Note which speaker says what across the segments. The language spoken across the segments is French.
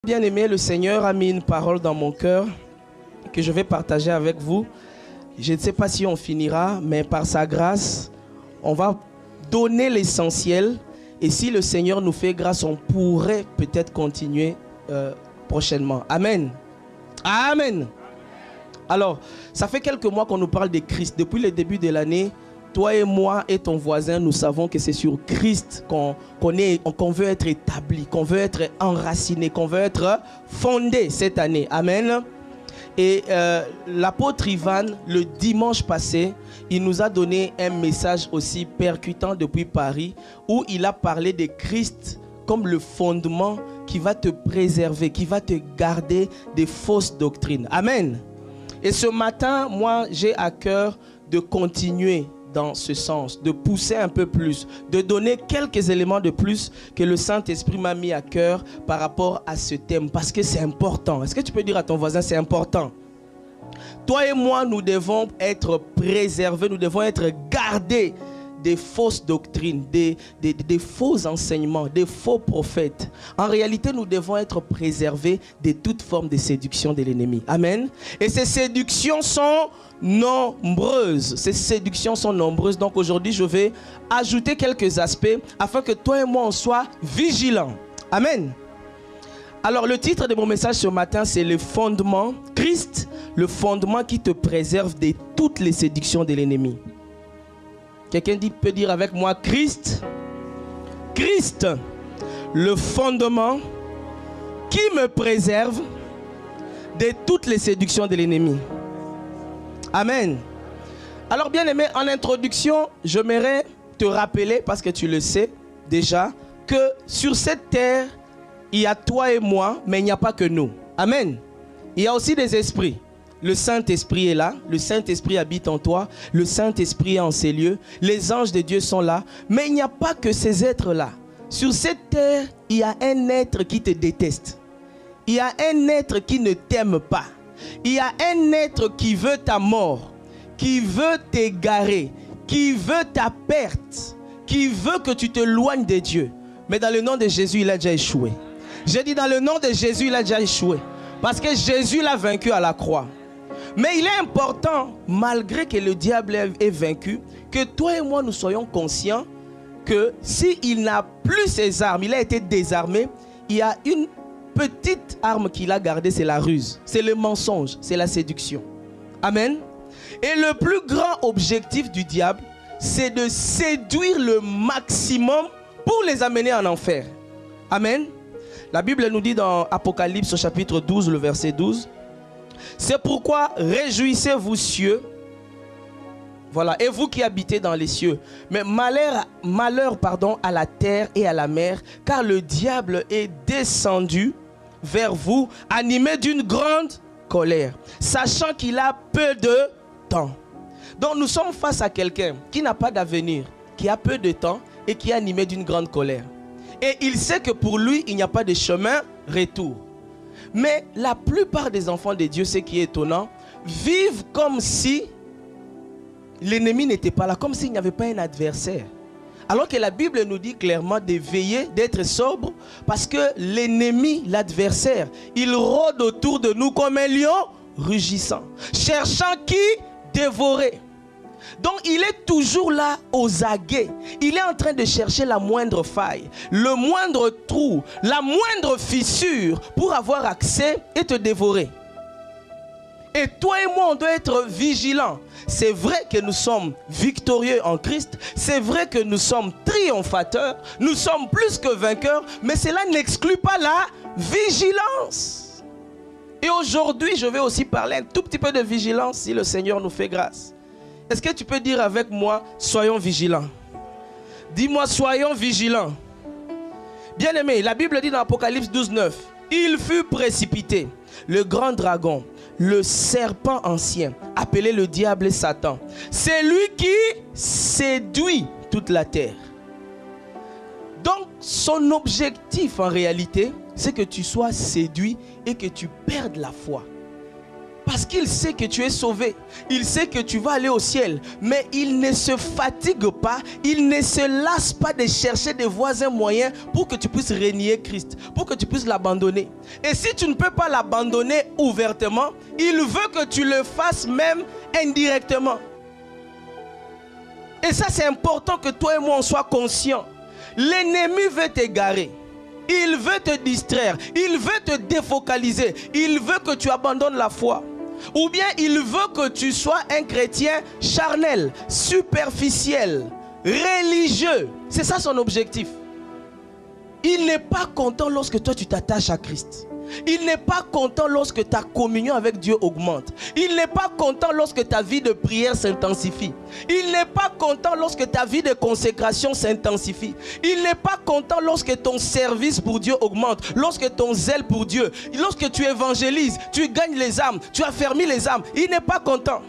Speaker 1: Bien-aimé, le Seigneur a mis une parole dans mon cœur que je vais partager avec vous. Je ne sais pas si on finira, mais par sa grâce, on va donner l'essentiel. Et si le Seigneur nous fait grâce, on pourrait peut-être continuer prochainement. Amen. Amen. Alors, ça fait quelques mois qu'on nous parle de Christ. Depuis le début de l'année, toi et moi et ton voisin, nous savons que c'est sur Christ qu'on veut être établi, qu'on veut être enraciné, qu'on veut être fondé cette année. Amen. Et l'apôtre Ivan, le dimanche passé, il nous a donné un message aussi percutant depuis Paris, où il a parlé de Christ comme le fondement qui va te préserver, qui va te garder des fausses doctrines. Amen. Et ce matin, moi, j'ai à cœur de continuer dans ce sens, de pousser un peu plus, de donner quelques éléments de plus que le Saint-Esprit m'a mis à cœur par rapport à ce thème, parce que c'est important. Est-ce que tu peux dire à ton voisin, c'est important? Toi et moi, nous devons être préservés, nous devons être gardés des fausses doctrines, des faux enseignements, des faux prophètes. En réalité, nous devons être préservés de toute forme de séduction de l'ennemi. Amen. Et ces séductions sont nombreuses. Ces séductions sont nombreuses. Donc aujourd'hui, je vais ajouter quelques aspects afin que toi et moi, on soit vigilants. Amen. Alors le titre de mon message ce matin, c'est le fondement. Christ, le fondement qui te préserve de toutes les séductions de l'ennemi. Quelqu'un peut dire avec moi, Christ, Christ, le fondement qui me préserve de toutes les séductions de l'ennemi. Amen. Alors bien aimé, en introduction, j'aimerais te rappeler, parce que tu le sais déjà, que sur cette terre, il y a toi et moi, mais il n'y a pas que nous. Amen. Il y a aussi des esprits. Le Saint-Esprit est là, le Saint-Esprit habite en toi, le Saint-Esprit est en ces lieux, les anges de Dieu sont là, mais il n'y a pas que ces êtres-là. Sur cette terre, il y a un être qui te déteste. Il y a un être qui ne t'aime pas. Il y a un être qui veut ta mort, qui veut t'égarer, qui veut ta perte, qui veut que tu te éloignes de Dieu. Mais dans le nom de Jésus, il a déjà échoué. J'ai dit dans le nom de Jésus, il a déjà échoué. Parce que Jésus l'a vaincu à la croix. Mais il est important, malgré que le diable est vaincu, que toi et moi nous soyons conscients que s'il n'a plus ses armes, il a été désarmé, il y a une petite arme qu'il a gardée, c'est la ruse, c'est le mensonge, c'est la séduction. Amen. Et le plus grand objectif du diable, c'est de séduire le maximum pour les amener en enfer. Amen. La Bible nous dit dans Apocalypse au chapitre 12, le verset 12, c'est pourquoi réjouissez-vous cieux, voilà, et vous qui habitez dans les cieux, mais malheur à la terre et à la mer, car le diable est descendu vers vous, animé d'une grande colère, sachant qu'il a peu de temps. Donc nous sommes face à quelqu'un qui n'a pas d'avenir, qui a peu de temps et qui est animé d'une grande colère. Et il sait que pour lui, il n'y a pas de chemin retour. Mais la plupart des enfants de Dieu, ce qui est étonnant, vivent comme si l'ennemi n'était pas là, comme s'il n'y avait pas un adversaire. Alors que la Bible nous dit clairement de veiller, d'être sobre, parce que l'ennemi, l'adversaire, il rôde autour de nous comme un lion rugissant, cherchant qui dévorer. Donc il est toujours là aux aguets. Il est en train de chercher la moindre faille, le moindre trou, la moindre fissure pour avoir accès et te dévorer. Et toi et moi, on doit être vigilants. C'est vrai que nous sommes victorieux en Christ. C'est vrai que nous sommes triomphateurs. Nous sommes plus que vainqueurs. Mais cela n'exclut pas la vigilance. Et aujourd'hui, je vais aussi parler un tout petit peu de vigilance si le Seigneur nous fait grâce. Est-ce que tu peux dire avec moi, soyons vigilants? Dis-moi, soyons vigilants. Bien-aimé, la Bible dit dans Apocalypse 12, 9, il fut précipité, le grand dragon, le serpent ancien, appelé le diable et Satan. C'est lui qui séduit toute la terre. Donc, son objectif en réalité, c'est que tu sois séduit et que tu perdes la foi. Parce qu'il sait que tu es sauvé. Il sait que tu vas aller au ciel. Mais il ne se fatigue pas. Il ne se lasse pas de chercher des voies et moyens pour que tu puisses renier Christ. Pour que tu puisses l'abandonner. Et si tu ne peux pas l'abandonner ouvertement, il veut que tu le fasses même indirectement. Et ça, c'est important que toi et moi, on soit conscients. L'ennemi veut t'égarer. Il veut te distraire. Il veut te défocaliser. Il veut que tu abandonnes la foi. Ou bien il veut que tu sois un chrétien charnel, superficiel, religieux. C'est ça son objectif. Il n'est pas content lorsque toi tu t'attaches à Christ. Il n'est pas content lorsque ta communion avec Dieu augmente. Il n'est pas content lorsque ta vie de prière s'intensifie. Il n'est pas content lorsque ta vie de consécration s'intensifie. Il n'est pas content lorsque ton service pour Dieu augmente. Lorsque ton zèle pour Dieu. Lorsque tu évangélises, tu gagnes les âmes, tu affermis les âmes. Il n'est pas content.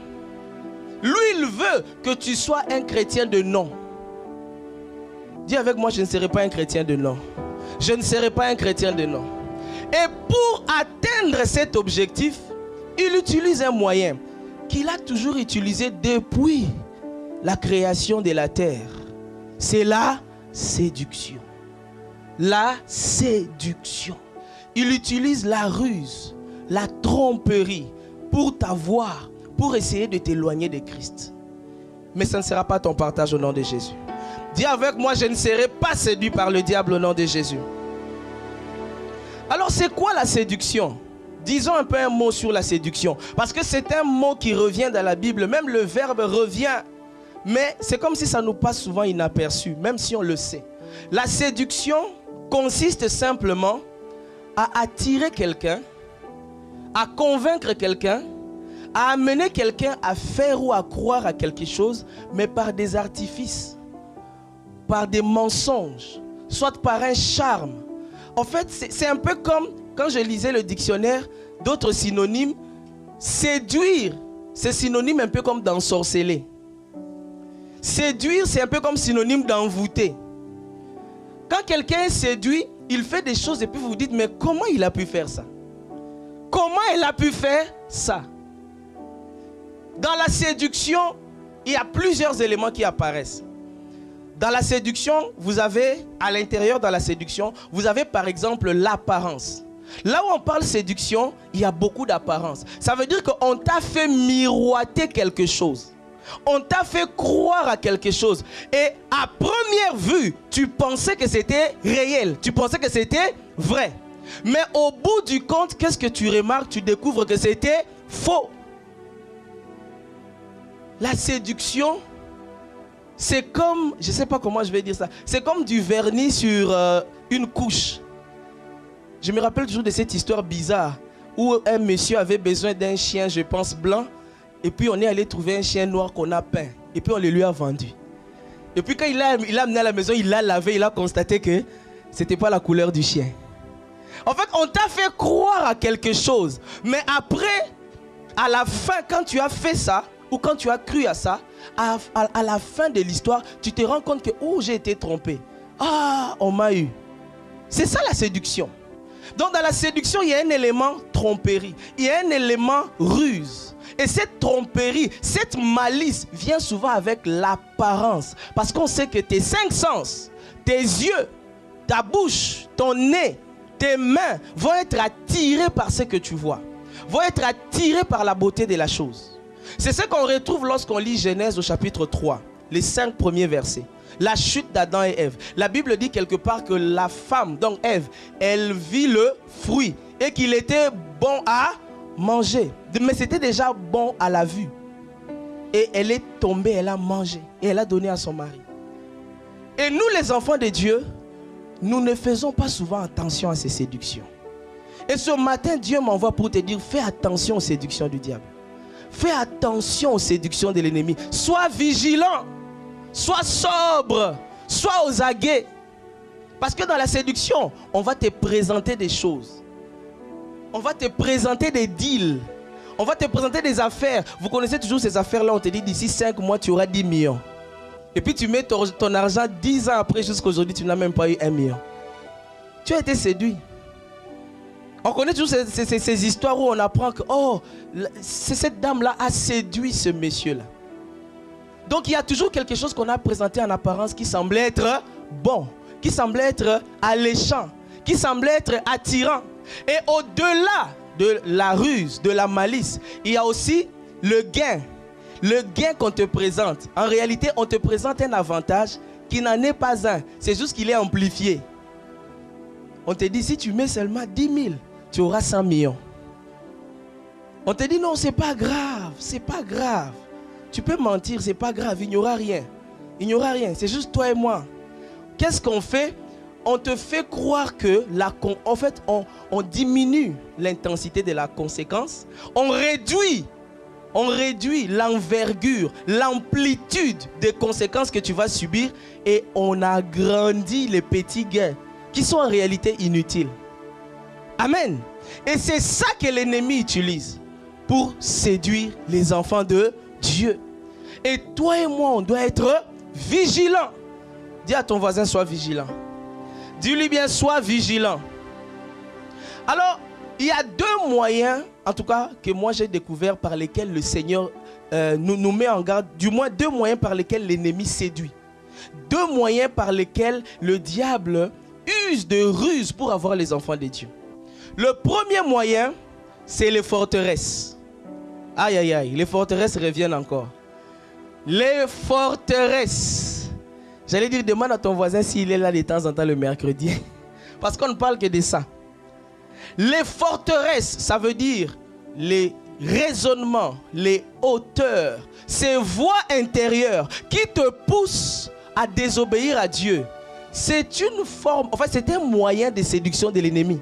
Speaker 1: Lui, il veut que tu sois un chrétien de nom. Dis avec moi, je ne serai pas un chrétien de nom. Je ne serai pas un chrétien de nom. Et pour atteindre cet objectif, il utilise un moyen qu'il a toujours utilisé depuis la création de la terre. C'est la séduction. La séduction. Il utilise la ruse, la tromperie pour t'avoir, pour essayer de t'éloigner de Christ. Mais ça ne sera pas ton partage au nom de Jésus. Dis avec moi, je ne serai pas séduit par le diable au nom de Jésus. Alors c'est quoi la séduction? Disons un peu un mot sur la séduction. Parce que c'est un mot qui revient dans la Bible. Même le verbe revient. Mais c'est comme si ça nous passe souvent inaperçu. Même si on le sait. La séduction consiste simplement à attirer quelqu'un. À convaincre quelqu'un. À amener quelqu'un à faire ou à croire à quelque chose. Mais par des artifices. Par des mensonges. Soit par un charme. En fait, c'est un peu comme quand je lisais le dictionnaire, d'autres synonymes. Séduire, c'est synonyme un peu comme d'ensorceler. Séduire, c'est un peu comme synonyme d'envoûter. Quand quelqu'un est séduit, il fait des choses et puis vous vous dites, mais comment il a pu faire ça? Comment elle a pu faire ça? Dans la séduction, il y a plusieurs éléments qui apparaissent. Dans la séduction, vous avez, à l'intérieur dans la séduction, vous avez par exemple l'apparence. Là où on parle séduction, il y a beaucoup d'apparence. Ça veut dire qu'on t'a fait miroiter quelque chose. On t'a fait croire à quelque chose. Et à première vue, tu pensais que c'était réel. Tu pensais que c'était vrai. Mais au bout du compte, qu'est-ce que tu remarques? Tu découvres que c'était faux. La séduction, c'est comme, je ne sais pas comment je vais dire ça, c'est comme du vernis sur une couche. Je me rappelle toujours de cette histoire bizarre où un monsieur avait besoin d'un chien, je pense blanc, et puis on est allé trouver un chien noir qu'on a peint, et puis on le lui a vendu. Et puis quand il l'a amené à la maison, il l'a lavé, il a constaté que ce n'était pas la couleur du chien. En fait, on t'a fait croire à quelque chose, mais après, à la fin, quand tu as fait ça, ou quand tu as cru à ça, à la fin de l'histoire, tu te rends compte que oh, j'ai été trompé. Ah, on m'a eu. C'est ça la séduction. Donc dans la séduction, il y a un élément tromperie. Il y a un élément ruse. Et cette tromperie, cette malice vient souvent avec l'apparence. Parce qu'on sait que tes 5 sens, tes yeux, ta bouche, ton nez, tes mains vont être attirés par ce que tu vois. Vont être attirés par la beauté de la chose. C'est ce qu'on retrouve lorsqu'on lit Genèse au chapitre 3, les 5 premiers versets. La chute d'Adam et Ève. La Bible dit quelque part que la femme, donc Ève, elle vit le fruit et qu'il était bon à manger. Mais c'était déjà bon à la vue. Et elle est tombée, elle a mangé et elle a donné à son mari. Et nous les enfants de Dieu, nous ne faisons pas souvent attention à ces séductions. Et ce matin, Dieu m'envoie pour te dire, fais attention aux séductions du diable. Fais attention aux séductions de l'ennemi. Sois vigilant. Sois sobre. Sois aux aguets. Parce que dans la séduction, on va te présenter des choses. On va te présenter des deals. On va te présenter des affaires. Vous connaissez toujours ces affaires-là. On te dit d'ici 5 mois, tu auras 10 millions. Et puis tu mets ton argent 10 ans après jusqu'à aujourd'hui, tu n'as même pas eu 1 million. Tu as été séduit. On connaît toujours ces histoires où on apprend que oh, cette dame-là a séduit ce monsieur-là. Donc il y a toujours quelque chose qu'on a présenté en apparence qui semblait être bon, qui semblait être alléchant, qui semblait être attirant. Et au-delà de la ruse, de la malice, il y a aussi le gain. Le gain qu'on te présente. En réalité, on te présente un avantage qui n'en est pas un. C'est juste qu'il est amplifié. On te dit, si tu mets seulement 10 000, tu auras 100 millions. On te dit, non, c'est pas grave, c'est pas grave. Tu peux mentir, c'est pas grave, il n'y aura rien. Il n'y aura rien, c'est juste toi et moi. Qu'est-ce qu'on fait? On te fait croire que, en fait, on diminue l'intensité de la conséquence. On réduit l'envergure, l'amplitude des conséquences que tu vas subir et on agrandit les petits gains qui sont en réalité inutiles. Amen. Et c'est ça que l'ennemi utilise pour séduire les enfants de Dieu. Et toi et moi, on doit être vigilants. Dis à ton voisin, sois vigilant. Dis-lui bien, sois vigilant. Alors, il y a deux moyens, en tout cas, que moi j'ai découvert par lesquels le Seigneur nous met en garde. Du moins, deux moyens par lesquels l'ennemi séduit. Deux moyens par lesquels le diable use de ruses pour avoir les enfants de Dieu. Le premier moyen, c'est les forteresses. Aïe, aïe, aïe, les forteresses reviennent encore. Les forteresses. J'allais dire, demande à ton voisin s'il est là de temps en temps le mercredi. Parce qu'on ne parle que de ça. Les forteresses, ça veut dire les raisonnements, les hauteurs, ces voix intérieures qui te poussent à désobéir à Dieu. C'est une forme, en fait, c'est un moyen de séduction de l'ennemi.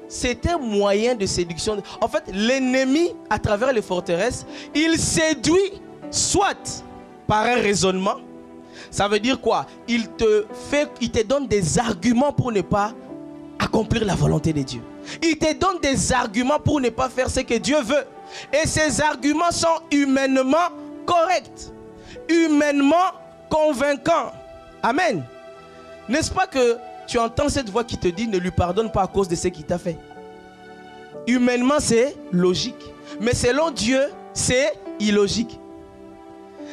Speaker 1: C'est un moyen de séduction. En fait, l'ennemi, à travers les forteresses, il séduit soit par un raisonnement. Ça veut dire quoi? Il te donne des arguments pour ne pas accomplir la volonté de Dieu. Il te donne des arguments pour ne pas faire ce que Dieu veut. Et ces arguments sont humainement corrects, humainement convaincants. Amen. N'est-ce pas que tu entends cette voix qui te dit ne lui pardonne pas à cause de ce qu'il t'a fait? Humainement, c'est logique. Mais selon Dieu, c'est illogique.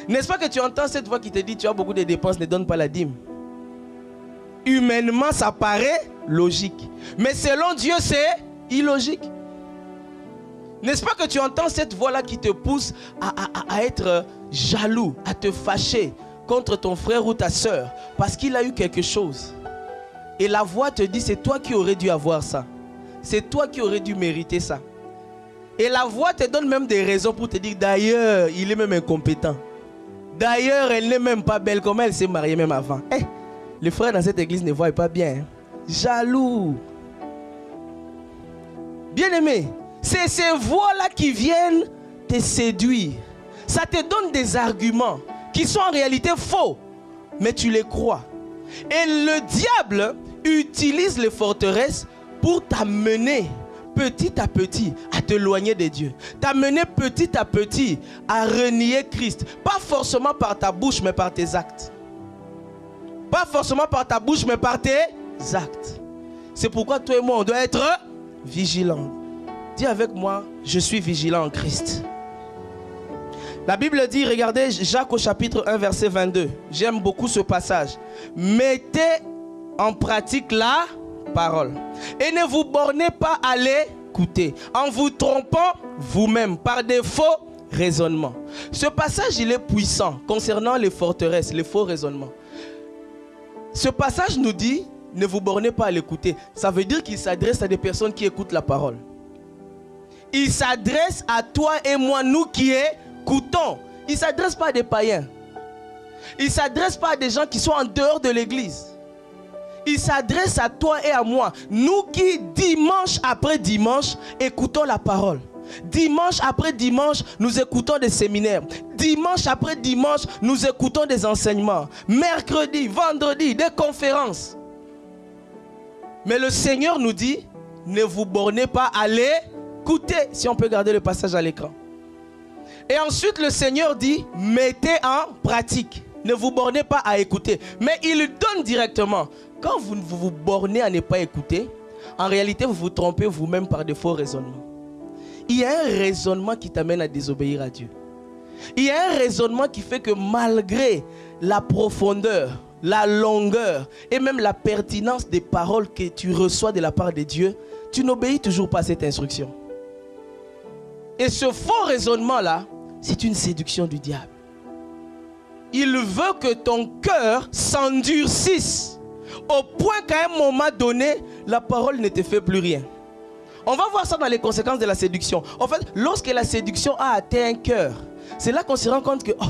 Speaker 1: N'est-ce pas que tu entends cette voix qui te dit tu as beaucoup de dépenses, ne donne pas la dîme? Humainement, ça paraît logique. Mais selon Dieu, c'est illogique. N'est-ce pas que tu entends cette voix-là qui te pousse à être jaloux, à te fâcher contre ton frère ou ta soeur parce qu'il a eu quelque chose? Et la voix te dit, c'est toi qui aurais dû avoir ça. C'est toi qui aurais dû mériter ça. Et la voix te donne même des raisons pour te dire, d'ailleurs, il est même incompétent. D'ailleurs, elle n'est même pas belle comme elle s'est mariée même avant. Hey, les frères dans cette église ne voient pas bien. Hein? Jaloux. Bien-aimé, c'est ces voix-là qui viennent te séduire. Ça te donne des arguments qui sont en réalité faux, mais tu les crois. Et le diable utilise les forteresses pour t'amener petit à petit à t'éloigner de Dieu. T'amener petit à petit à renier Christ. Pas forcément par ta bouche, mais par tes actes. Pas forcément par ta bouche, mais par tes actes. C'est pourquoi toi et moi, on doit être vigilants. Dis avec moi, je suis vigilant en Christ. La Bible dit, regardez Jacques au chapitre 1, verset 22. J'aime beaucoup ce passage. Mettez en pratique la parole. Et ne vous bornez pas à l'écouter, en vous trompant vous-même par des faux raisonnements. Ce passage, il est puissant concernant les forteresses, les faux raisonnements. Ce passage nous dit, ne vous bornez pas à l'écouter. Ça veut dire qu'il s'adresse à des personnes qui écoutent la parole. Il s'adresse à toi et moi, nous qui écoutons. Il ne s'adresse pas à des païens. Il ne s'adresse pas à des gens qui sont en dehors de l'église. Il s'adresse à toi et à moi. Nous qui, dimanche après dimanche, écoutons la parole. Dimanche après dimanche, nous écoutons des séminaires. Dimanche après dimanche, nous écoutons des enseignements. Mercredi, vendredi, des conférences. Mais le Seigneur nous dit, ne vous bornez pas à l'écouter. Si on peut garder le passage à l'écran. Et ensuite, le Seigneur dit, mettez en pratique. Ne vous bornez pas à écouter. Mais il donne directement. Quand vous vous bornez à ne pas écouter, En réalité, vous vous trompez vous-même par de faux raisonnements. Il y a un raisonnement qui t'amène à désobéir à Dieu. Il y a un raisonnement qui fait que malgré la profondeur, la longueur et même la pertinence des paroles que tu reçois de la part de Dieu, tu n'obéis toujours pas à cette instruction. Et ce faux raisonnement-là, c'est une séduction du diable. Il veut que ton cœur s'endurcisse au point qu'à un moment donné, la parole ne te fait plus rien. On va voir ça dans les conséquences de la séduction. En fait, lorsque la séduction a atteint un cœur, c'est là qu'on se rend compte que, oh,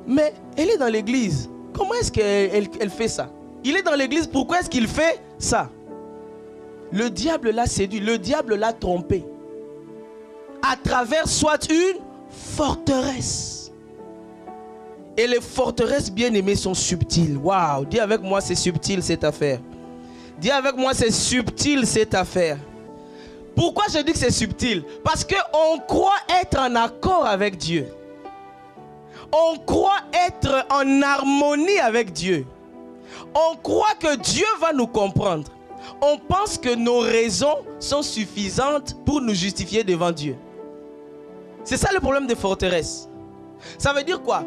Speaker 1: mais elle est dans l'église. Comment est-ce qu'elle fait ça? Il est dans l'église, pourquoi est-ce qu'il fait ça? Le diable l'a séduit, le diable l'a trompé. À travers soit une forteresse. Et les forteresses bien-aimées sont subtiles. Waouh, dis avec moi, c'est subtil cette affaire. Dis avec moi, c'est subtil cette affaire. Pourquoi je dis que c'est subtil? Parce qu'on croit être en accord avec Dieu. On croit être en harmonie avec Dieu. On croit que Dieu va nous comprendre. On pense que nos raisons sont suffisantes pour nous justifier devant Dieu. C'est ça le problème des forteresses. Ça veut dire quoi?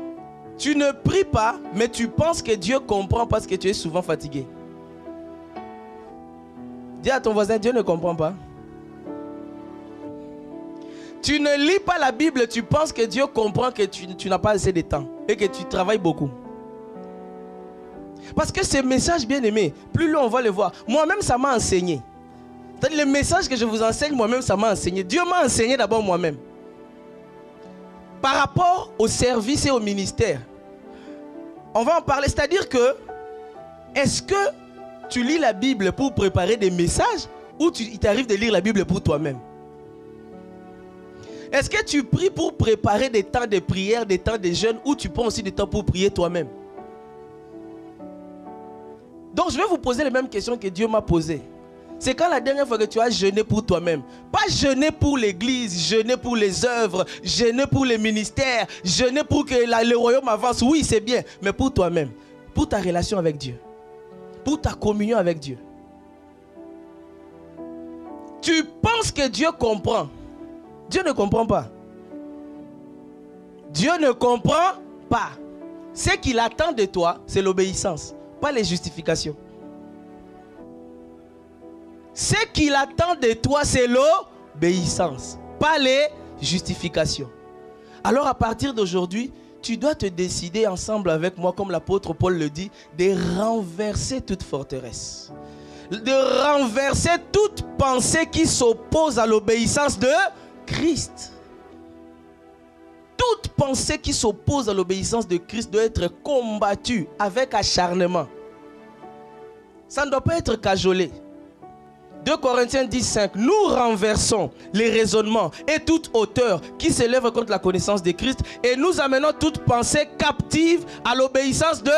Speaker 1: Tu ne pries pas, mais tu penses que Dieu comprend parce que tu es souvent fatigué. Dis à ton voisin, Dieu ne comprend pas. Tu ne lis pas la Bible, tu penses que Dieu comprend que tu n'as pas assez de temps et que tu travailles beaucoup. Parce que ces messages bien-aimés, plus loin on va les voir. Moi-même, ça m'a enseigné. Les messages que je vous enseigne, moi-même, ça m'a enseigné. Dieu m'a enseigné d'abord moi-même. Par rapport au service et au ministère, on va en parler. C'est-à-dire que, est-ce que tu lis la Bible pour préparer des messages ou il t'arrive de lire la Bible pour toi-même? Est-ce que tu pries pour préparer des temps de prière, des temps de jeûne, ou tu prends aussi des temps pour prier toi-même? Donc je vais vous poser les mêmes questions que Dieu m'a posées. C'est quand la dernière fois que tu as jeûné pour toi-même? Pas jeûner pour l'église, jeûner pour les œuvres, jeûner pour les ministères, jeûner pour que le royaume avance. Oui, c'est bien, mais pour toi-même, pour ta relation avec Dieu, pour ta communion avec Dieu. Tu penses que Dieu comprend? Dieu ne comprend pas. Dieu ne comprend pas. Ce qu'il attend de toi, c'est l'obéissance, pas les justifications. Ce qu'il attend de toi, c'est l'obéissance, pas les justifications. Alors à partir d'aujourd'hui, tu dois te décider ensemble avec moi, comme l'apôtre Paul le dit, de renverser toute forteresse. De renverser toute pensée qui s'oppose à l'obéissance de Christ. Toute pensée qui s'oppose à l'obéissance de Christ doit être combattue avec acharnement. Ça ne doit pas être cajolé. 2 Corinthiens 10:5, nous renversons les raisonnements et toute hauteur qui s'élève contre la connaissance de Christ et nous amenons toute pensée captive à l'obéissance de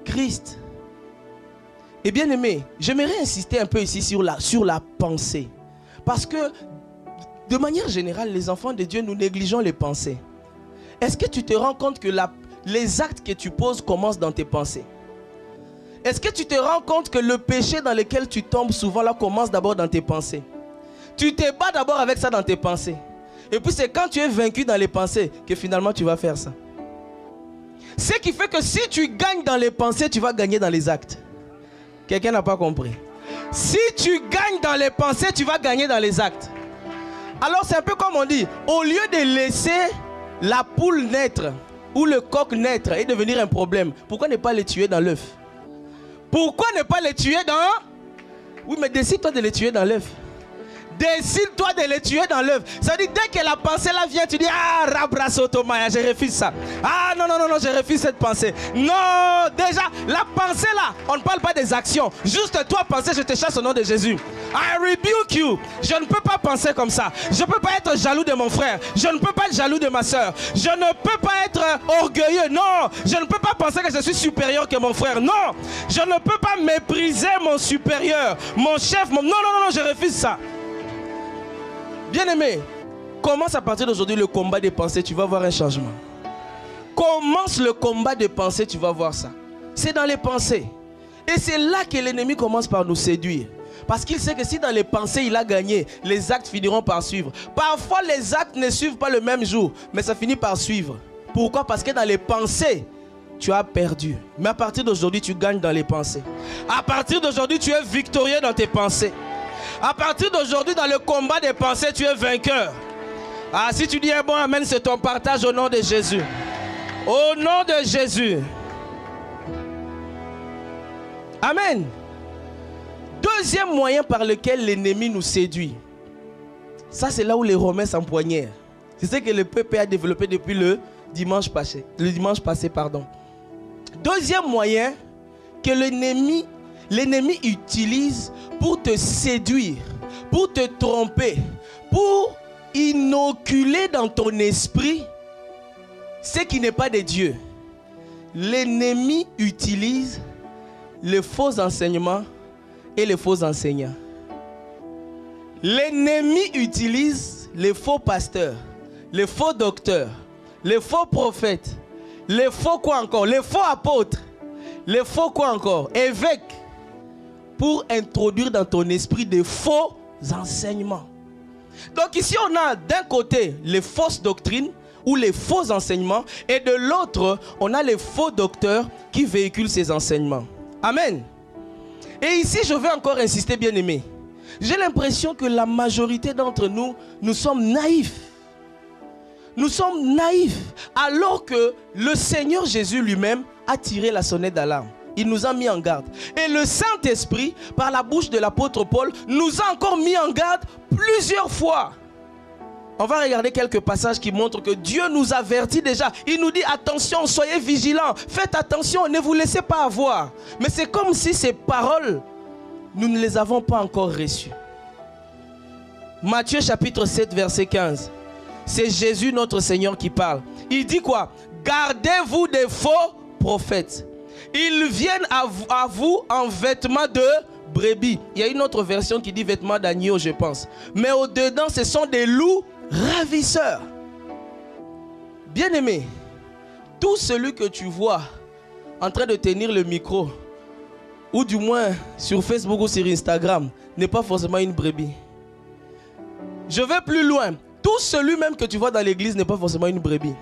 Speaker 1: Christ. Et bien aimé, j'aimerais insister un peu ici sur la pensée. Parce que de manière générale, les enfants de Dieu, nous négligeons les pensées. Est-ce que tu te rends compte que les actes que tu poses commencent dans tes pensées? Est-ce que tu te rends compte que le péché dans lequel tu tombes souvent là commence d'abord dans tes pensées? Tu te bats d'abord avec ça dans tes pensées. Et puis c'est quand tu es vaincu dans les pensées que finalement tu vas faire ça. Ce qui fait que si tu gagnes dans les pensées, tu vas gagner dans les actes. Quelqu'un n'a pas compris. Si tu gagnes dans les pensées, tu vas gagner dans les actes. Alors c'est un peu comme on dit, au lieu de laisser la poule naître ou le coq naître et devenir un problème, pourquoi ne pas les tuer dans l'œuf? Pourquoi ne pas les tuer dans... Oui, mais décide-toi de les tuer dans l'œuf. Décide-toi de les tuer dans l'œuf. Ça veut dire dès que la pensée là vient, tu dis, ah, Rabrasotomaya, je refuse ça. Ah, non, je refuse cette pensée. Non, déjà, la pensée là, on ne parle pas des actions. Juste toi penser, je te chasse au nom de Jésus. I rebuke you. Je ne peux pas penser comme ça. Je ne peux pas être jaloux de mon frère. Je ne peux pas être jaloux de ma soeur. Je ne peux pas être orgueilleux. Non, je ne peux pas penser que je suis supérieur que mon frère. Non, je ne peux pas mépriser mon supérieur, mon chef. Non, je refuse ça. Bien-aimé, commence à partir d'aujourd'hui le combat des pensées, tu vas voir un changement. Commence le combat des pensées, tu vas voir ça. C'est dans les pensées. Et c'est là que l'ennemi commence par nous séduire. Parce qu'il sait que si dans les pensées il a gagné, les actes finiront par suivre. Parfois les actes ne suivent pas le même jour, mais ça finit par suivre. Pourquoi? Parce que dans les pensées, tu as perdu. Mais à partir d'aujourd'hui, tu gagnes dans les pensées. À partir d'aujourd'hui, tu es victorieux dans tes pensées. À partir d'aujourd'hui, dans le combat des pensées, tu es vainqueur. Ah, si tu dis un bon amen, c'est ton partage au nom de Jésus. Au nom de Jésus. Amen. Deuxième moyen par lequel l'ennemi nous séduit. Ça, c'est là où les Romains s'empoignèrent. C'est ce que le peuple a développé depuis le dimanche passé. Deuxième moyen que l'ennemi utilise pour te séduire, pour te tromper, pour inoculer dans ton esprit ce qui n'est pas de Dieu. L'ennemi utilise les faux enseignements et les faux enseignants. L'ennemi utilise les faux pasteurs, les faux docteurs, les faux prophètes, les faux quoi encore, les faux apôtres, les faux quoi encore, évêques, pour introduire dans ton esprit des faux enseignements. Donc ici on a d'un côté les fausses doctrines ou les faux enseignements et de l'autre on a les faux docteurs qui véhiculent ces enseignements. Amen. Et ici je vais encore insister, bien aimé. J'ai l'impression que la majorité d'entre nous, nous sommes naïfs. Nous sommes naïfs alors que le Seigneur Jésus lui-même a tiré la sonnette d'alarme. Il nous a mis en garde. Et le Saint-Esprit, par la bouche de l'apôtre Paul, nous a encore mis en garde plusieurs fois. On va regarder quelques passages qui montrent que Dieu nous avertit déjà. Il nous dit attention, soyez vigilants. Faites attention, ne vous laissez pas avoir. Mais c'est comme si ces paroles, nous ne les avons pas encore reçues. Matthieu chapitre 7 verset 15. C'est Jésus notre Seigneur qui parle. Il dit quoi? Gardez-vous des faux prophètes. Ils viennent à vous en vêtements de brebis. Il y a une autre version qui dit vêtements d'agneau, je pense. Mais au-dedans, ce sont des loups ravisseurs. Bien-aimé, tout celui que tu vois en train de tenir le micro, ou du moins sur Facebook ou sur Instagram, n'est pas forcément une brebis. Je vais plus loin. Tout celui même que tu vois dans l'église n'est pas forcément une brebis.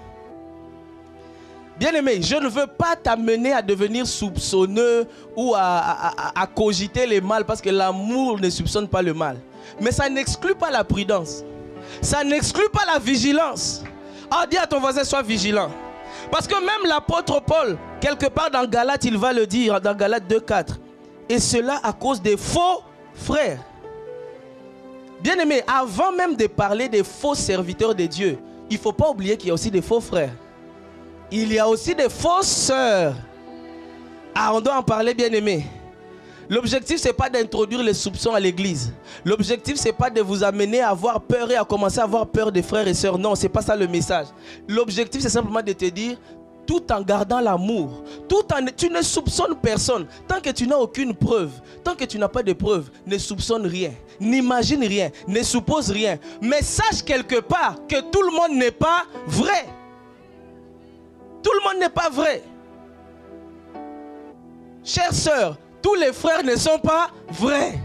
Speaker 1: Bien-aimé, je ne veux pas t'amener à devenir soupçonneux ou à cogiter le mal, parce que l'amour ne soupçonne pas le mal. Mais ça n'exclut pas la prudence. Ça n'exclut pas la vigilance. Ah, dis à ton voisin, sois vigilant. Parce que même l'apôtre Paul, quelque part dans Galates, il va le dire, dans Galates 2,4. Et cela à cause des faux frères. Bien-aimé, avant même de parler des faux serviteurs de Dieu, il ne faut pas oublier qu'il y a aussi des faux frères. Il y a aussi des fausses sœurs. Ah, on doit en parler, bien-aimé. L'objectif, ce n'est pas d'introduire les soupçons à l'église. L'objectif, ce n'est pas de vous amener à avoir peur et à commencer à avoir peur des frères et sœurs. Non, ce n'est pas ça le message. L'objectif, c'est simplement de te dire, tout en gardant l'amour, tu ne soupçonnes personne. Tant que tu n'as aucune preuve, tant que tu n'as pas de preuve, ne soupçonne rien, n'imagine rien, ne suppose rien. Mais sache quelque part que tout le monde n'est pas vrai. Tout le monde n'est pas vrai. Chères sœurs, tous les frères ne sont pas vrais.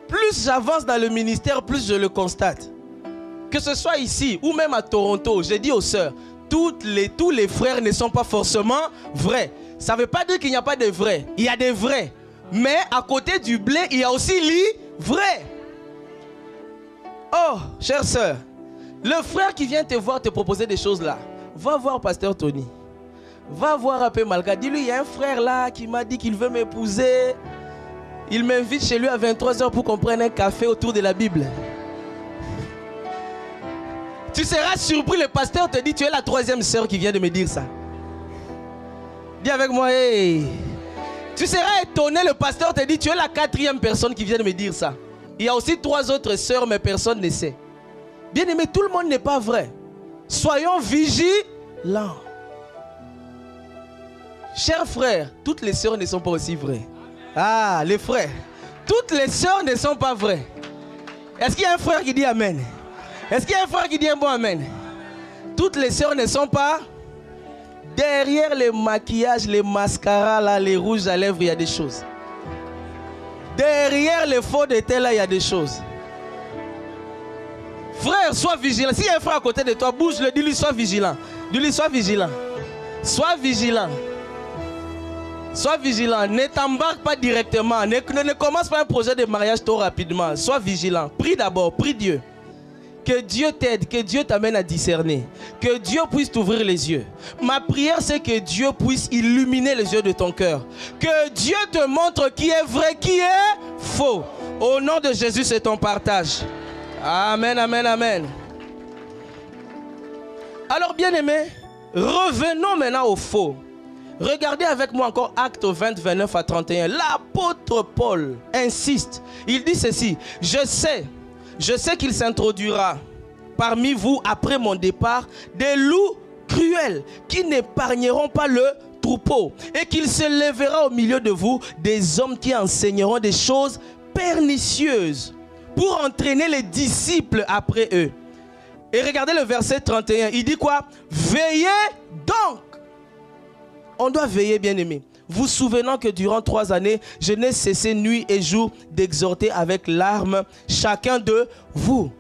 Speaker 1: Plus j'avance dans le ministère, plus je le constate. Que ce soit ici ou même à Toronto, j'ai dit aux sœurs, tous les frères ne sont pas forcément vrais. Ça ne veut pas dire qu'il n'y a pas de vrais. Il y a des vrais. Mais à côté du blé, il y a aussi les vrais. Oh, chère sœur, le frère qui vient te voir te proposer des choses là, va voir pasteur Tony. Va voir un peu Malga. Dis-lui, il y a un frère là qui m'a dit qu'il veut m'épouser. Il m'invite chez lui à 23h pour qu'on prenne un café autour de la Bible. Tu seras surpris, le pasteur te dit, tu es la troisième sœur qui vient de me dire ça. Dis avec moi, hey. Tu seras étonné, le pasteur te dit, tu es la quatrième personne qui vient de me dire ça. Il y a aussi 3 autres sœurs, mais personne ne sait. Bien aimé, tout le monde n'est pas vrai. Soyons vigilants. Chers frères, toutes les sœurs ne sont pas aussi vraies. Ah, les frères, toutes les sœurs ne sont pas vraies. Est-ce qu'il y a un frère qui dit amen? Est-ce qu'il y a un frère qui dit un bon amen? Toutes les sœurs ne sont pas. Derrière les maquillages, les mascaras, là, les rouges à lèvres, il y a des choses. Derrière les faux d'été, là, il y a des choses. Frère, sois vigilant. S'il y a un frère à côté de toi, bouge-le, dis-lui, sois vigilant. Dis-lui, sois vigilant. Sois vigilant. Sois vigilant. Ne t'embarque pas directement. Ne commence pas un projet de mariage trop rapidement. Sois vigilant. Prie d'abord, prie Dieu. Que Dieu t'aide, que Dieu t'amène à discerner. Que Dieu puisse t'ouvrir les yeux. Ma prière, c'est que Dieu puisse illuminer les yeux de ton cœur. Que Dieu te montre qui est vrai, qui est faux. Au nom de Jésus, c'est ton partage. Amen, amen, amen. Alors, bien-aimés, revenons maintenant au faux. Regardez avec moi encore Actes 20, 29 à 31. L'apôtre Paul insiste. Il dit ceci. Je sais qu'il s'introduira parmi vous après mon départ des loups cruels qui n'épargneront pas le troupeau et qu'il se lèvera au milieu de vous des hommes qui enseigneront des choses pernicieuses pour entraîner les disciples après eux. Et regardez le verset 31. Il dit quoi? Veillez donc. On doit veiller, bien-aimés. Vous souvenant que durant 3 années, je n'ai cessé nuit et jour d'exhorter avec larmes chacun de vous.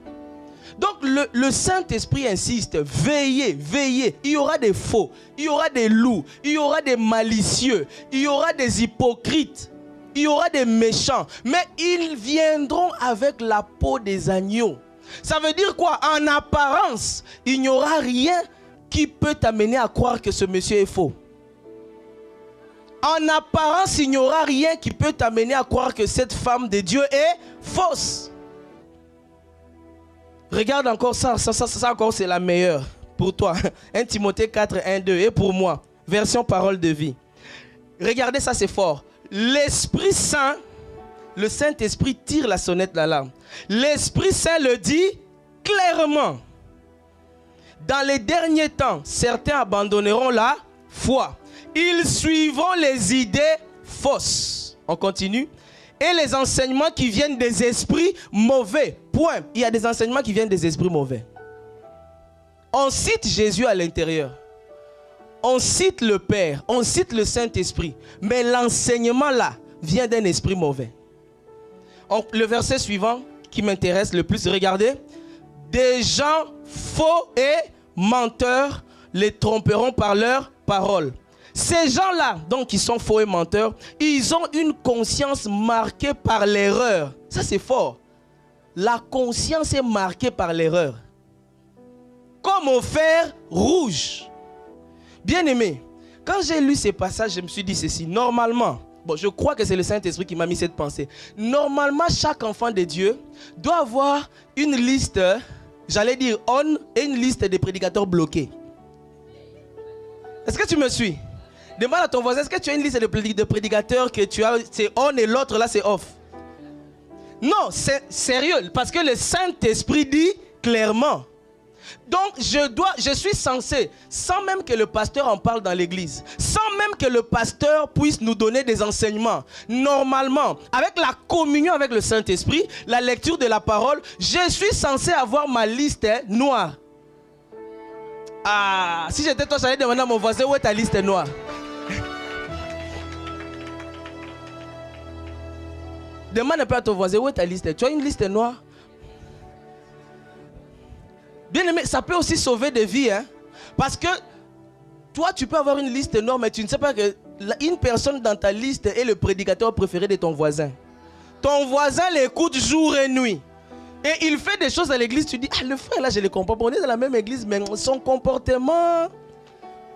Speaker 1: Donc le Saint-Esprit insiste, veillez, veillez. Il y aura des faux, il y aura des loups, il y aura des malicieux, il y aura des hypocrites, il y aura des méchants. Mais ils viendront avec la peau des agneaux. Ça veut dire quoi? En apparence, il n'y aura rien qui peut t'amener à croire que ce monsieur est faux. En apparence, il n'y aura rien qui peut t'amener à croire que cette femme de Dieu est fausse. Regarde encore ça encore c'est la meilleure pour toi. 1 Timothée 4, 1, 2 et pour moi. Version parole de vie. Regardez ça, c'est fort. L'Esprit Saint, le Saint-Esprit tire la sonnette d'alarme. L'Esprit Saint le dit clairement. Dans les derniers temps, certains abandonneront la foi. Ils suivront les idées fausses. On continue. Et les enseignements qui viennent des esprits mauvais. Point. Il y a des enseignements qui viennent des esprits mauvais. On cite Jésus à l'intérieur. On cite le Père. On cite le Saint-Esprit. Mais l'enseignement là vient d'un esprit mauvais. Le verset suivant qui m'intéresse le plus, regardez. Des gens faux et menteurs les tromperont par leurs paroles. Ces gens-là, donc qui sont faux et menteurs, ils ont une conscience marquée par l'erreur. Ça c'est fort. La conscience est marquée par l'erreur. Comme au fer rouge. Bien aimé, quand j'ai lu ces passages, je me suis dit ceci. Normalement, bon, je crois que c'est le Saint-Esprit qui m'a mis cette pensée. Normalement, chaque enfant de Dieu doit avoir une liste, j'allais dire on, et une liste de prédicateurs bloqués. Est-ce que tu me suis? Demande à ton voisin, est-ce que tu as une liste de prédicateurs que tu as, c'est on et l'autre là c'est off? Non, c'est sérieux, parce que le Saint-Esprit dit clairement. Donc je suis censé, sans même que le pasteur en parle dans l'église, sans même que le pasteur puisse nous donner des enseignements, normalement, avec la communion avec le Saint-Esprit, la lecture de la parole, je suis censé avoir ma liste noire. Ah, si j'étais toi, j'allais demander à mon voisin, où est ta liste noire? Demande un peu à ton voisin, où est ta liste? Tu as une liste noire? Bien aimé, ça peut aussi sauver des vies. Hein? Parce que toi, tu peux avoir une liste noire, mais tu ne sais pas qu'une personne dans ta liste est le prédicateur préféré de ton voisin. Ton voisin l'écoute jour et nuit. Et il fait des choses à l'église, tu dis, ah le frère là, je le comprends. On est dans la même église, mais son comportement...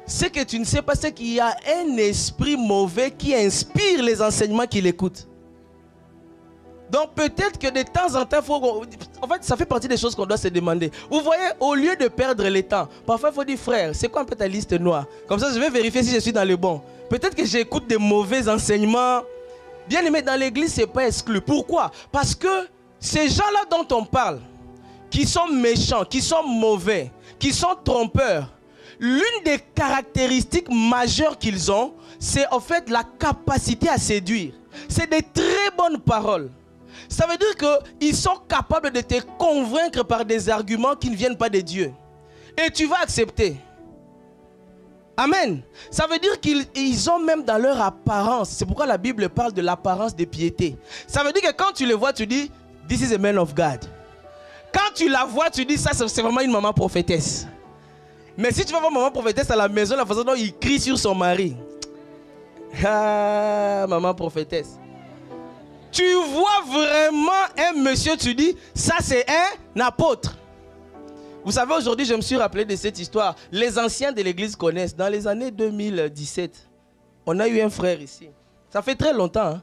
Speaker 1: Ce que tu ne sais pas, c'est qu'il y a un esprit mauvais qui inspire les enseignements qu'il écoute. Donc peut-être que de temps en temps, en fait, ça fait partie des choses qu'on doit se demander. Vous voyez, au lieu de perdre le temps, parfois il faut dire, frère, c'est quoi un peu ta liste noire? Comme ça, je vais vérifier si je suis dans le bon. Peut-être que j'écoute des mauvais enseignements. Bien aimé, dans l'église, ce n'est pas exclu. Pourquoi? Parce que ces gens-là dont on parle, qui sont méchants, qui sont mauvais, qui sont trompeurs, l'une des caractéristiques majeures qu'ils ont, c'est en fait la capacité à séduire. C'est des très bonnes paroles. Ça veut dire qu'ils sont capables de te convaincre par des arguments qui ne viennent pas de Dieu. Et tu vas accepter. Amen. Ça veut dire qu'ils ont même dans leur apparence. C'est pourquoi la Bible parle de l'apparence de piété. Ça veut dire que quand tu le vois, tu dis, this is a man of God. Quand tu la vois, tu dis, ça c'est vraiment une maman prophétesse. Mais si tu vas voir maman prophétesse à la maison, la façon dont il crie sur son mari. Ah, maman prophétesse. Tu vois vraiment un monsieur, tu dis, ça c'est un apôtre. Vous savez, aujourd'hui, je me suis rappelé de cette histoire. Les anciens de l'église connaissent. Dans les années 2017, on a eu un frère ici. Ça fait très longtemps. Hein.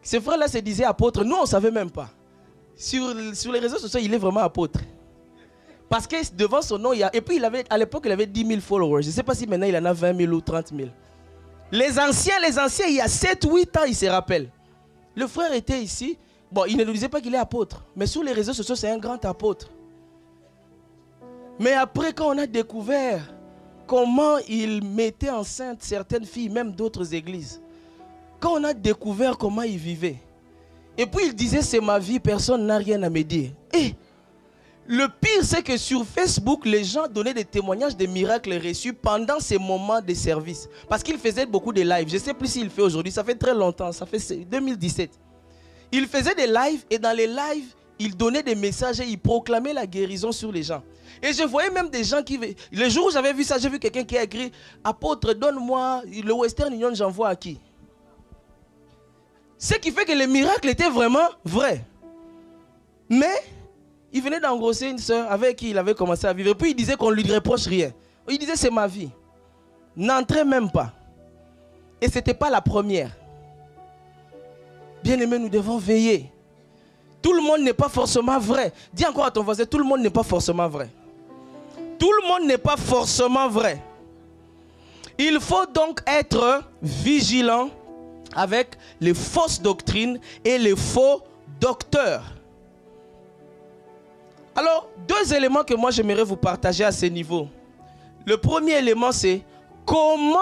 Speaker 1: Ce frère-là se disait apôtre. Nous, on ne savait même pas. Sur les réseaux sociaux, il est vraiment apôtre. Parce que devant son nom, il y a... Et puis, à l'époque, il avait 10 000 followers. Je ne sais pas si maintenant, il en a 20 000 ou 30 000. Les anciens, il y a 7-8 ans, ils se rappellent. Le frère était ici. Bon, il ne nous disait pas qu'il est apôtre. Mais sur les réseaux sociaux, c'est un grand apôtre. Mais après, quand on a découvert comment il mettait enceinte certaines filles, même d'autres églises, quand on a découvert comment il vivait, et puis il disait, c'est ma vie, personne n'a rien à me dire. Et le pire, c'est que sur Facebook, les gens donnaient des témoignages des miracles reçus pendant ces moments de service. Parce qu'il faisait beaucoup de lives. Je ne sais plus s'il fait aujourd'hui, ça fait très longtemps, ça fait 2017. Il faisait des lives et dans les lives, il donnait des messages et il proclamait la guérison sur les gens. Et je voyais même des gens qui... Le jour où j'avais vu ça, j'ai vu quelqu'un qui a écrit « Apôtre, donne-moi le Western Union, j'envoie à qui ?» Ce qui fait que les miracles étaient vraiment vrais. Mais il venait d'engrosser une soeur avec qui il avait commencé à vivre. Et puis il disait qu'on ne lui reproche rien. Il disait « C'est ma vie. » N'entrez même pas. Et ce n'était pas la première. Bien-aimés, nous devons veiller. Tout le monde n'est pas forcément vrai. Dis encore à ton voisin, tout le monde n'est pas forcément vrai. Tout le monde n'est pas forcément vrai. Il faut donc être vigilant avec les fausses doctrines et les faux docteurs. Alors, deux éléments que moi j'aimerais vous partager à ce niveau. Le premier élément, c'est comment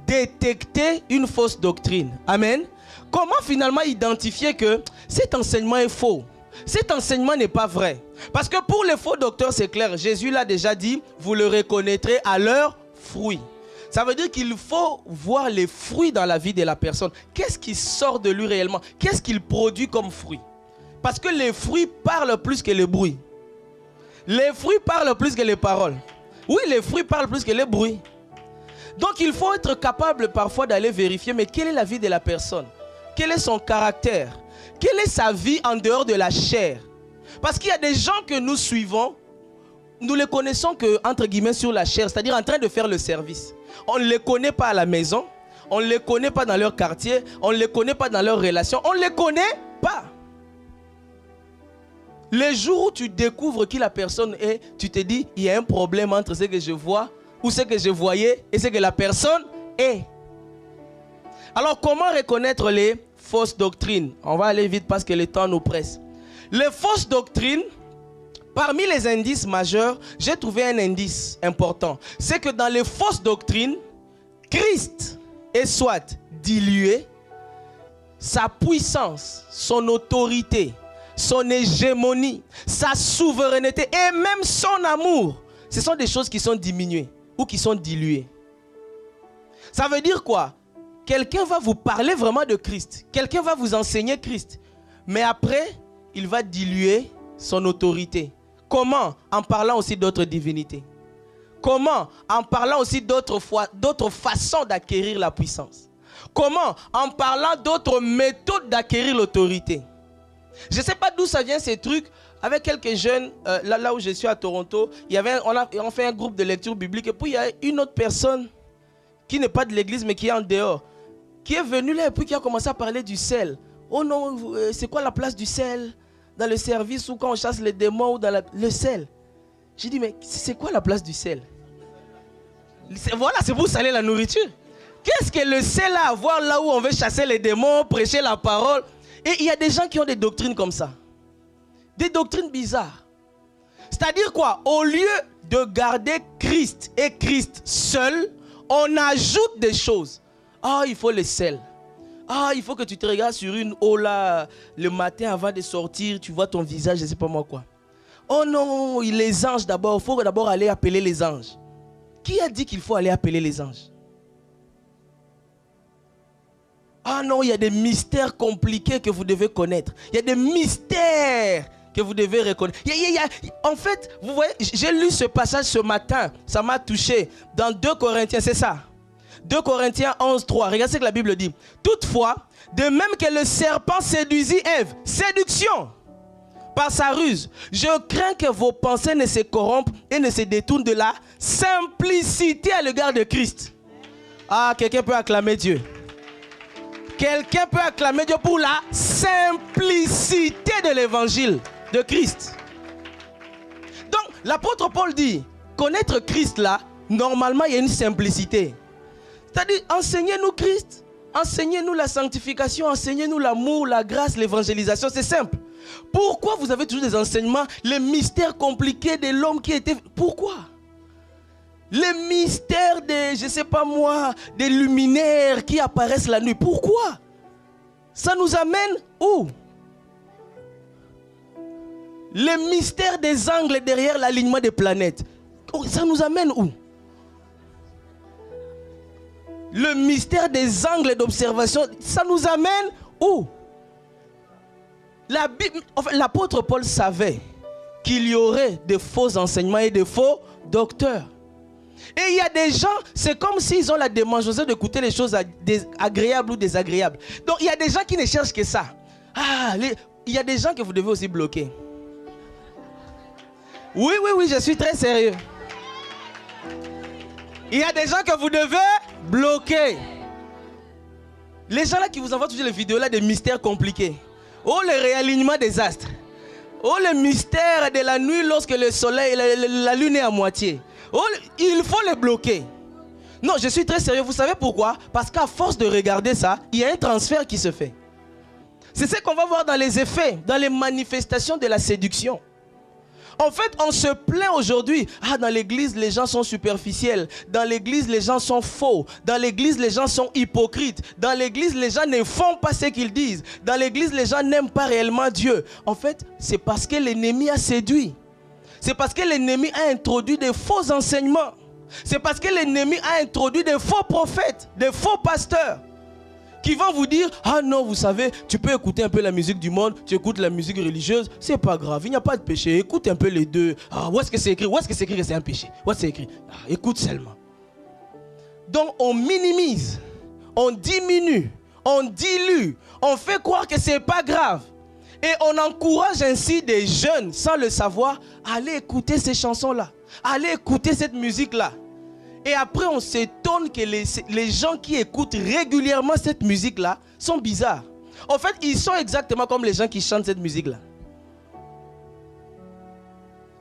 Speaker 1: détecter une fausse doctrine. Amen. Comment finalement identifier que cet enseignement est faux? Cet enseignement n'est pas vrai. Parce que pour les faux docteurs, c'est clair. Jésus l'a déjà dit, vous le reconnaîtrez à leurs fruits. Ça veut dire qu'il faut voir les fruits dans la vie de la personne. Qu'est-ce qui sort de lui réellement? Qu'est-ce qu'il produit comme fruit? Parce que les fruits parlent plus que les bruits. Les fruits parlent plus que les paroles. Oui, les fruits parlent plus que les bruits. Donc il faut être capable parfois d'aller vérifier, mais quelle est la vie de la personne? Quel est son caractère? Quelle est sa vie en dehors de la chair? Parce qu'il y a des gens que nous suivons, nous les connaissons que, entre guillemets, sur la chair, c'est-à-dire en train de faire le service. On ne les connaît pas à la maison, on ne les connaît pas dans leur quartier, on ne les connaît pas dans leurs relations, on ne les connaît pas. Les jours où tu découvres qui la personne est, tu te dis, il y a un problème entre ce que je vois ou ce que je voyais et ce que la personne est. Alors, comment reconnaître les fausses doctrines? On va aller vite parce que le temps nous presse. Les fausses doctrines, parmi les indices majeurs, j'ai trouvé un indice important. C'est que dans les fausses doctrines, Christ est soit dilué, sa puissance, son autorité, son hégémonie, sa souveraineté et même son amour. Ce sont des choses qui sont diminuées ou qui sont diluées. Ça veut dire quoi? Quelqu'un va vous parler vraiment de Christ. Quelqu'un va vous enseigner Christ. Mais après, il va diluer son autorité. Comment? En parlant aussi d'autres divinités. Comment? En parlant aussi d'autres façons d'acquérir la puissance. Comment? En parlant d'autres méthodes d'acquérir l'autorité. Je ne sais pas d'où ça vient ces trucs. Avec quelques jeunes, là où je suis à Toronto, on fait un groupe de lecture biblique. Et puis il y a une autre personne qui n'est pas de l'église mais qui est en dehors, qui est venu là et puis qui a commencé à parler du sel. Oh non, c'est quoi la place du sel dans le service ou quand on chasse les démons ou dans le sel? J'ai dit, mais c'est quoi la place du sel? Voilà, c'est pour saler la nourriture. Qu'est-ce que le sel a à voir là où on veut chasser les démons, prêcher la parole? Et il y a des gens qui ont des doctrines comme ça. Des doctrines bizarres. C'est-à-dire quoi? Au lieu de garder Christ et Christ seul, on ajoute des choses. Ah, il faut le sel. Ah, il faut que tu te regardes sur une eau là, le matin avant de sortir, tu vois ton visage, je ne sais pas moi quoi. Oh non, les anges d'abord, il faut d'abord aller appeler les anges. Qui a dit qu'il faut aller appeler les anges? Ah non, il y a des mystères compliqués que vous devez connaître. Il y a des mystères que vous devez reconnaître. En fait, vous voyez, j'ai lu ce passage ce matin. Ça m'a touché. Dans 2 Corinthiens, c'est ça. 2 Corinthiens 11, 3. Regardez ce que la Bible dit. Toutefois, de même que le serpent séduisit Ève, séduction par sa ruse, je crains que vos pensées ne se corrompent et ne se détournent de la simplicité à l'égard de Christ. Ah, quelqu'un peut acclamer Dieu. Quelqu'un peut acclamer Dieu pour la simplicité de l'évangile de Christ. Donc, l'apôtre Paul dit, connaître Christ là, normalement, il y a une simplicité. C'est-à-dire, enseignez-nous Christ, enseignez-nous la sanctification, enseignez-nous l'amour, la grâce, l'évangélisation, c'est simple. Pourquoi vous avez toujours des enseignements, les mystères compliqués de l'homme qui était... Pourquoi? Les mystères des, je ne sais pas moi, des luminaires qui apparaissent la nuit. Pourquoi? Ça nous amène où? Les mystères des angles derrière l'alignement des planètes. Ça nous amène où? Le mystère des angles d'observation, ça nous amène où? L'apôtre Paul savait qu'il y aurait de faux enseignements et de faux docteurs. Et il y a des gens, c'est comme s'ils ont la démangeaison d'écouter les choses agréables ou désagréables. Donc il y a des gens qui ne cherchent que ça. Il y a des gens que vous devez aussi bloquer. Oui, je suis très sérieux. Il y a des gens que vous devez bloquer. Les gens là qui vous envoient toujours les vidéos là des mystères compliqués. Oh, le réalignement des astres. Oh, le mystère de la nuit lorsque le soleil, la lune est à moitié. Oh, il faut les bloquer. Non, je suis très sérieux. Vous savez pourquoi? Parce qu'à force de regarder ça, il y a un transfert qui se fait. C'est ce qu'on va voir dans les effets, dans les manifestations de la séduction. En fait, on se plaint aujourd'hui. Ah, dans l'église, les gens sont superficiels. Dans l'église, les gens sont faux. Dans l'église, les gens sont hypocrites. Dans l'église, les gens ne font pas ce qu'ils disent. Dans l'église, les gens n'aiment pas réellement Dieu. En fait, c'est parce que l'ennemi a séduit. C'est parce que l'ennemi a introduit des faux enseignements. C'est parce que l'ennemi a introduit des faux prophètes, des faux pasteurs qui vont vous dire, ah non, vous savez, tu peux écouter un peu la musique du monde, tu écoutes la musique religieuse, c'est pas grave, il n'y a pas de péché, écoute un peu les deux. Ah, où est-ce que c'est écrit? Où est-ce que c'est écrit que c'est un péché? Où est-ce que c'est écrit? Ah, écoute seulement. Donc on minimise, on diminue, on dilue, on fait croire que c'est pas grave. Et on encourage ainsi des jeunes, sans le savoir, à aller écouter ces chansons-là, à aller écouter cette musique-là. Et après, on s'étonne que les gens qui écoutent régulièrement cette musique-là sont bizarres. En fait, ils sont exactement comme les gens qui chantent cette musique-là.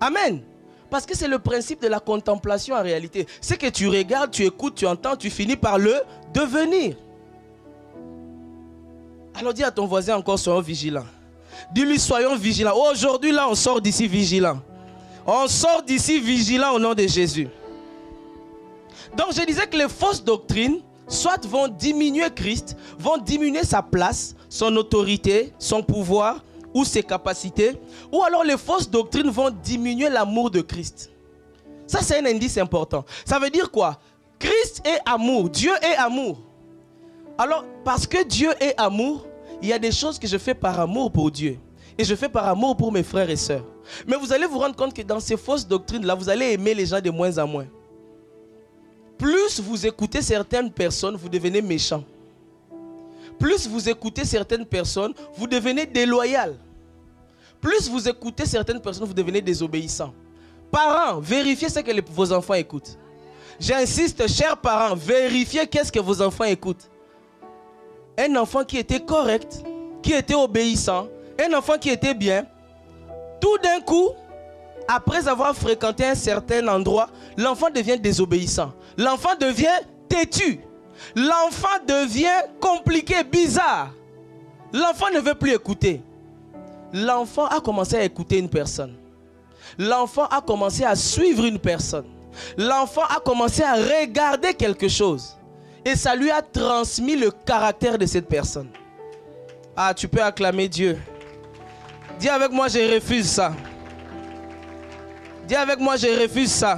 Speaker 1: Amen. Parce que c'est le principe de la contemplation en réalité. C'est que tu regardes, tu écoutes, tu entends, tu finis par le devenir. Alors dis à ton voisin encore, soyons vigilants. Dis-lui, soyons vigilants. Aujourd'hui, là, on sort d'ici vigilant. On sort d'ici vigilant au nom de Jésus. Donc je disais que les fausses doctrines, soit vont diminuer Christ, vont diminuer sa place, son autorité, son pouvoir ou ses capacités, ou alors les fausses doctrines vont diminuer l'amour de Christ. Ça c'est un indice important. Ça veut dire quoi? Christ est amour, Dieu est amour. Alors parce que Dieu est amour, il y a des choses que je fais par amour pour Dieu. Et je fais par amour pour mes frères et sœurs. Mais vous allez vous rendre compte que dans ces fausses doctrines-là, vous allez aimer les gens de moins en moins. Plus vous écoutez certaines personnes, vous devenez méchant. Plus vous écoutez certaines personnes, vous devenez déloyal. Plus vous écoutez certaines personnes, vous devenez désobéissant. Parents, vérifiez ce que vos enfants écoutent. J'insiste, chers parents, vérifiez qu'est-ce que vos enfants écoutent. Un enfant qui était correct, qui était obéissant, un enfant qui était bien, tout d'un coup, après avoir fréquenté un certain endroit, l'enfant devient désobéissant. L'enfant devient têtu. L'enfant devient compliqué, bizarre. L'enfant ne veut plus écouter. L'enfant a commencé à écouter une personne. L'enfant a commencé à suivre une personne. L'enfant a commencé à regarder quelque chose. Et ça lui a transmis le caractère de cette personne. Ah, tu peux acclamer Dieu. Dis avec moi, je refuse ça. Dis avec moi, je refuse ça.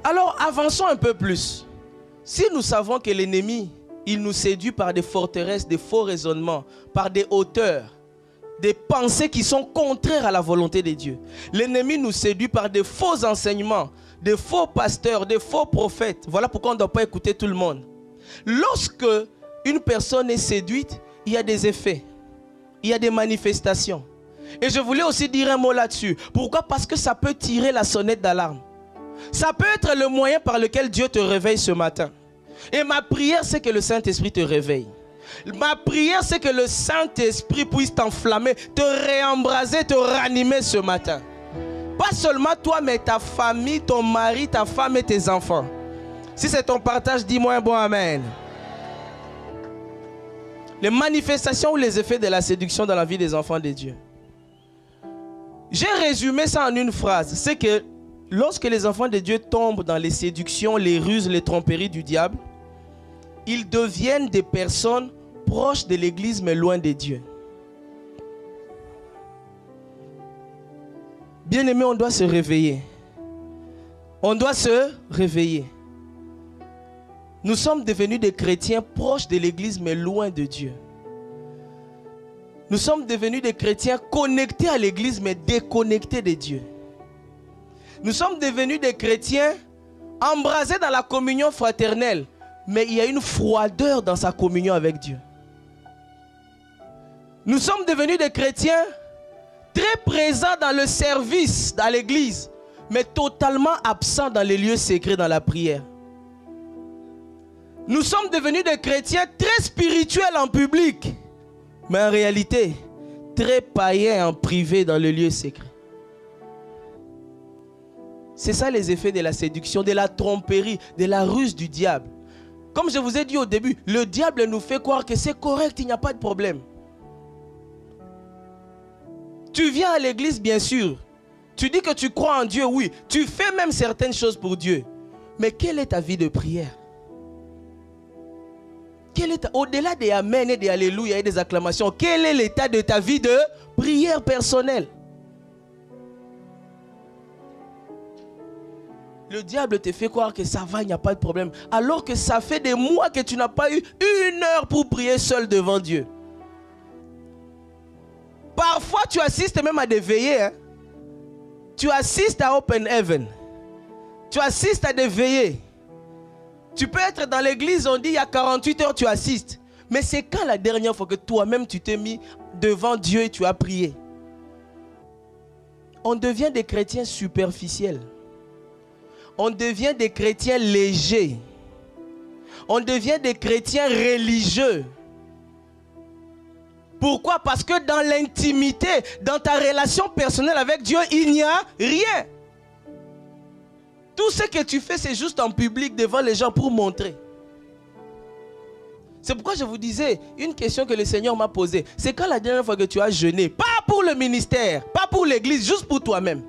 Speaker 1: Alors, avançons un peu plus. Si nous savons que l'ennemi, il nous séduit par des forteresses, des faux raisonnements, par des hauteurs, des pensées qui sont contraires à la volonté de Dieu. L'ennemi nous séduit par des faux enseignements, des faux pasteurs, des faux prophètes. Voilà pourquoi on ne doit pas écouter tout le monde. Lorsque une personne est séduite, il y a des effets, il y a des manifestations. Et je voulais aussi dire un mot là-dessus. Pourquoi? Parce que ça peut tirer la sonnette d'alarme. Ça peut être le moyen par lequel Dieu te réveille ce matin. Et ma prière, c'est que le Saint-Esprit te réveille. Ma prière, c'est que le Saint-Esprit puisse t'enflammer, te réembraser, te ranimer ce matin. Pas seulement toi, mais ta famille, ton mari, ta femme et tes enfants. Si c'est ton partage, dis-moi un bon amen. Les manifestations ou les effets de la séduction dans la vie des enfants de Dieu. J'ai résumé ça en une phrase. C'est que lorsque les enfants de Dieu tombent dans les séductions, les ruses, les tromperies du diable, ils deviennent des personnes proches de l'église mais loin de Dieu. Bien-aimés, on doit se réveiller. On doit se réveiller. Nous sommes devenus des chrétiens proches de l'église mais loin de Dieu. Nous sommes devenus des chrétiens connectés à l'église mais déconnectés de Dieu. Nous sommes devenus des chrétiens embrasés dans la communion fraternelle, mais il y a une froideur dans sa communion avec Dieu. Nous sommes devenus des chrétiens très présents dans le service, dans l'église, mais totalement absents dans les lieux secrets, dans la prière. Nous sommes devenus des chrétiens très spirituels en public, mais en réalité, très païens en privé dans le lieu secret. C'est ça les effets de la séduction, de la tromperie, de la ruse du diable. Comme je vous ai dit au début, le diable nous fait croire que c'est correct, il n'y a pas de problème. Tu viens à l'église, bien sûr. Tu dis que tu crois en Dieu, oui. Tu fais même certaines choses pour Dieu. Mais quelle est ta vie de prière? Au-delà des amen et des alléluia et des acclamations, quel est l'état de ta vie de prière personnelle? Le diable te fait croire que ça va, il n'y a pas de problème. Alors que ça fait des mois que tu n'as pas eu 1 heure pour prier seul devant Dieu. Parfois, tu assistes même à des veillées. Hein? Tu assistes à Open Heaven. Tu assistes à des veillées. Tu peux être dans l'église, on dit il y a 48 heures, tu assistes. Mais c'est quand la dernière fois que toi-même tu t'es mis devant Dieu et tu as prié? On devient des chrétiens superficiels. On devient des chrétiens légers. On devient des chrétiens religieux. Pourquoi? Parce que dans l'intimité, dans ta relation personnelle avec Dieu, il n'y a rien. Tout ce que tu fais, c'est juste en public devant les gens pour montrer. C'est pourquoi je vous disais, une question que le Seigneur m'a posée, c'est quand la dernière fois que tu as jeûné, pas pour le ministère, pas pour l'église, juste pour toi-même.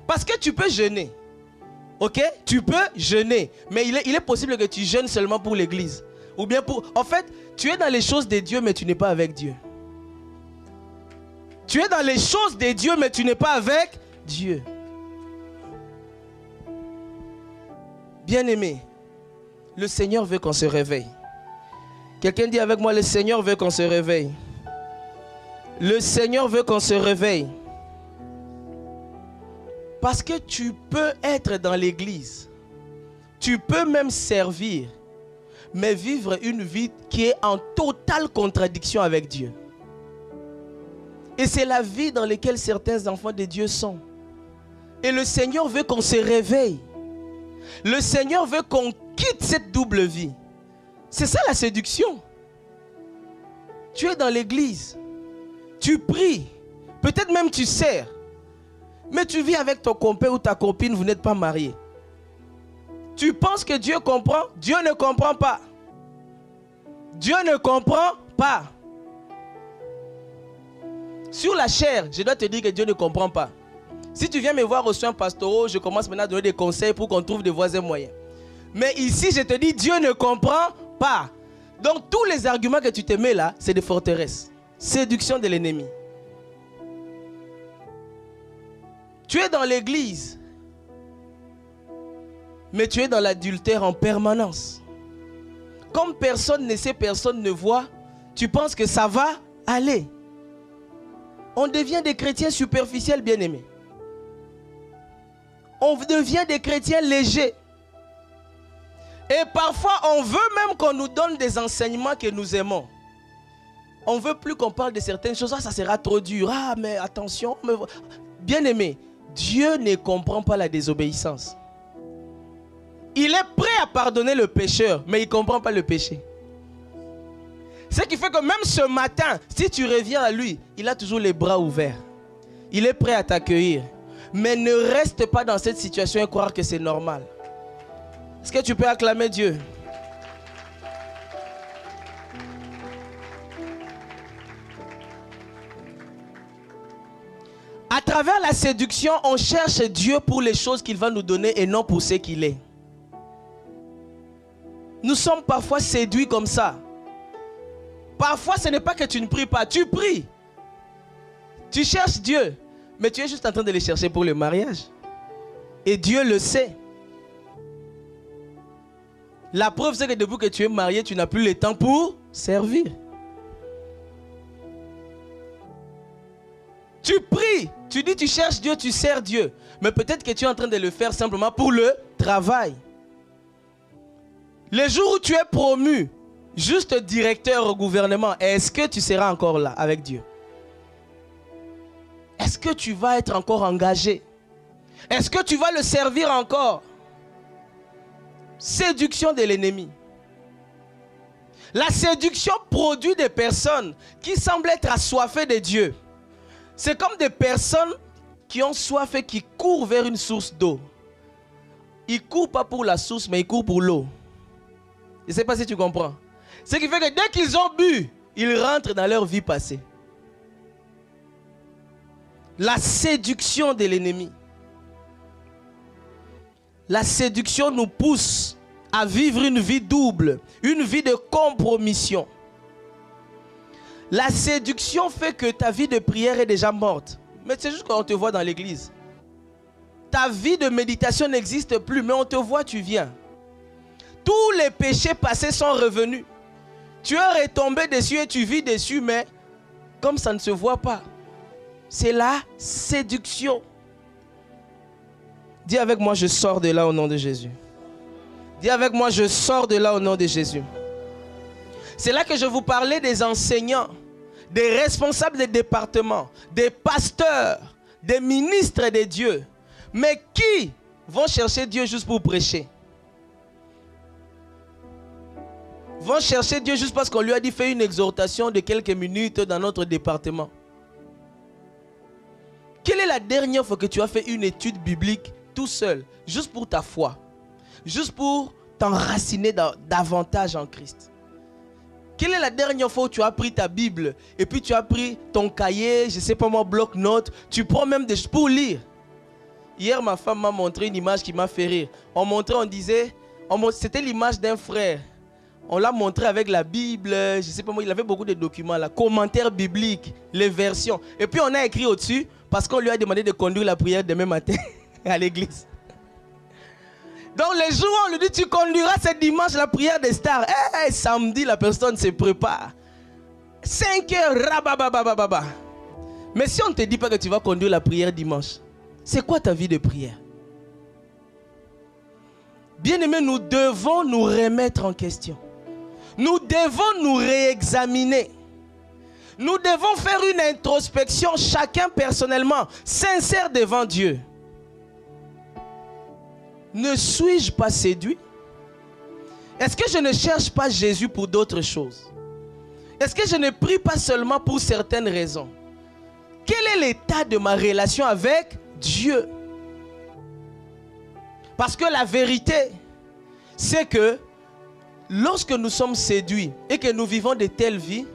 Speaker 1: Parce que tu peux jeûner. Ok? Tu peux jeûner. Mais il est possible que tu jeûnes seulement pour l'église. Ou bien pour... En fait, tu es dans les choses de Dieu, mais tu n'es pas avec Dieu. Tu es dans les choses de Dieu, mais tu n'es pas avec Dieu. Bien-aimé, le Seigneur veut qu'on se réveille. Quelqu'un dit avec moi, le Seigneur veut qu'on se réveille. Le Seigneur veut qu'on se réveille. Parce que tu peux être dans l'église. Tu peux même servir. Mais vivre une vie qui est en totale contradiction avec Dieu. Et c'est la vie dans laquelle certains enfants de Dieu sont. Et le Seigneur veut qu'on se réveille. Le Seigneur veut qu'on quitte cette double vie. C'est ça la séduction. Tu es dans l'église. Tu pries. Peut-être même tu sers. Mais tu vis avec ton compère ou ta copine, vous n'êtes pas mariés. Tu penses que Dieu comprend? Dieu ne comprend pas. Dieu ne comprend pas. Sur la chair, je dois te dire que Dieu ne comprend pas. Si tu viens me voir aux soins pastoraux, je commence maintenant à donner des conseils pour qu'on trouve des voies et moyens. Mais ici, je te dis, Dieu ne comprend pas. Donc, tous les arguments que tu te mets là, c'est des forteresses. Séduction de l'ennemi. Tu es dans l'église. mais tu es dans l'adultère en permanence. Comme personne ne sait, personne ne voit, tu penses que ça va aller. On devient des chrétiens superficiels, bien-aimés. On devient des chrétiens légers. Et parfois, on veut même qu'on nous donne des enseignements que nous aimons. On ne veut plus qu'on parle de certaines choses. Ah, ça sera trop dur. Ah, mais attention. Mais... Bien-aimé, Dieu ne comprend pas la désobéissance. Il est prêt à pardonner le pécheur, mais il ne comprend pas le péché. Ce qui fait que même ce matin, si tu reviens à lui, il a toujours les bras ouverts. Il est prêt à t'accueillir. Mais ne reste pas dans cette situation et croire que c'est normal. Est-ce que tu peux acclamer Dieu? À travers la séduction, on cherche Dieu pour les choses qu'il va nous donner et non pour ce qu'il est. Nous sommes parfois séduits comme ça. Parfois, ce n'est pas que tu ne pries pas, tu pries. Tu cherches Dieu, mais tu es juste en train de le chercher pour le mariage. Et Dieu le sait. La preuve, c'est que depuis que tu es marié, tu n'as plus le temps pour servir. Tu pries, tu dis tu cherches Dieu, tu sers Dieu. Mais peut-être que tu es en train de le faire simplement pour le travail. Le jour où tu es promu, juste directeur au gouvernement, est-ce que tu seras encore là avec Dieu? Est-ce que tu vas être encore engagé? Est-ce que tu vas le servir encore? Séduction de l'ennemi. La séduction produit des personnes qui semblent être assoiffées de Dieu. C'est comme des personnes qui ont soif et qui courent vers une source d'eau. Ils ne courent pas pour la source, mais ils courent pour l'eau. Je ne sais pas si tu comprends. Ce qui fait que dès qu'ils ont bu, ils rentrent dans leur vie passée. La séduction de l'ennemi. La séduction nous pousse à vivre une vie double, une vie de compromission. La séduction fait que ta vie de prière est déjà morte. Mais c'est juste quand on te voit dans l'église. Ta vie de méditation n'existe plus, mais on te voit, tu viens. Tous les péchés passés sont revenus. Tu es retombé dessus et tu vis dessus, mais comme ça ne se voit pas. C'est la séduction. Dis avec moi, je sors de là au nom de Jésus. Dis avec moi, je sors de là au nom de Jésus. C'est là que je vous parlais des enseignants, des responsables des départements, des pasteurs, des ministres de Dieu. Mais qui vont chercher Dieu juste pour prêcher? Vont chercher Dieu juste parce qu'on lui a dit fais une exhortation de quelques minutes dans notre département. Quelle est la dernière fois que tu as fait une étude biblique tout seul, juste pour ta foi, juste pour t'enraciner davantage en Christ? Quelle est la dernière fois où tu as pris ta Bible et puis tu as pris ton cahier, je ne sais pas moi, bloc-notes, tu prends même des choses pour lire? Hier, ma femme m'a montré une image qui m'a fait rire. On disait, c'était l'image d'un frère. On l'a montré avec la Bible, je ne sais pas moi, il avait beaucoup de documents là, commentaires bibliques, les versions. Et puis on a écrit au-dessus, parce qu'on lui a demandé de conduire la prière demain matin à l'église. Donc les jours où on lui dit tu conduiras ce dimanche la prière des stars. Samedi la personne se prépare. 5 heures, rabababababa. Mais si on ne te dit pas que tu vas conduire la prière dimanche, c'est quoi ta vie de prière? Bien-aimés, nous devons nous remettre en question. Nous devons nous réexaminer. Nous devons faire une introspection chacun personnellement, sincère devant Dieu. Ne suis-je pas séduit? Est-ce que je ne cherche pas Jésus pour d'autres choses? Est-ce que je ne prie pas seulement pour certaines raisons? Quel est l'état de ma relation avec Dieu? Parce que la vérité, c'est que lorsque nous sommes séduits et que nous vivons de telles vies,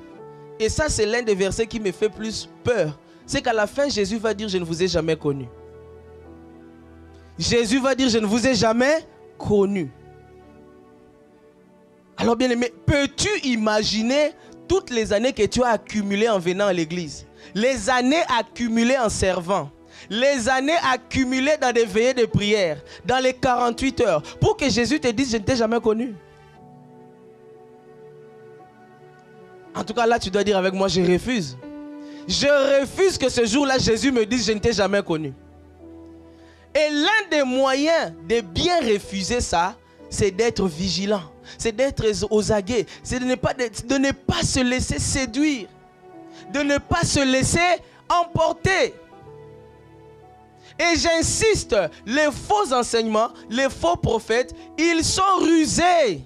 Speaker 1: et ça c'est l'un des versets qui me fait plus peur, c'est qu'à la fin Jésus va dire je ne vous ai jamais connu. Jésus va dire je ne vous ai jamais connu. Alors bien aimé, peux-tu imaginer toutes les années que tu as accumulées en venant à l'église? Les années accumulées en servant, les années accumulées dans des veillées de prière, dans les 48 heures, pour que Jésus te dise, je ne t'ai jamais connu. En tout cas, là, tu dois dire avec moi, je refuse. Je refuse que ce jour-là, Jésus me dise, je ne t'ai jamais connu. Et l'un des moyens de bien refuser ça, c'est d'être vigilant, c'est d'être aux aguets, c'est de ne pas se laisser séduire, de ne pas se laisser emporter. Et j'insiste, les faux enseignements, les faux prophètes, ils sont rusés.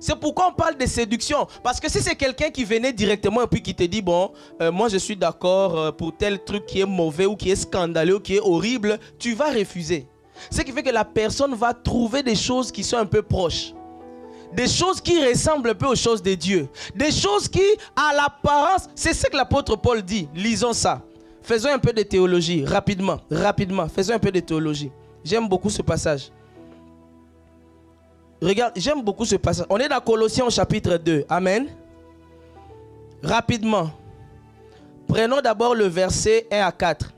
Speaker 1: C'est pourquoi on parle de séduction. Parce que si c'est quelqu'un qui venait directement et puis qui te dit, bon, moi je suis d'accord pour tel truc qui est mauvais ou qui est scandaleux ou qui est horrible, tu vas refuser. Ce qui fait que la personne va trouver des choses qui sont un peu proches. Des choses qui ressemblent un peu aux choses de Dieu. Des choses qui, à l'apparence, c'est ce que l'apôtre Paul dit. Lisons ça. Faisons un peu de théologie, rapidement, faisons un peu de théologie. J'aime beaucoup ce passage. Regarde, j'aime beaucoup ce passage. On est dans Colossiens au chapitre 2. Amen. Rapidement. Prenons d'abord le verset 1 à 4.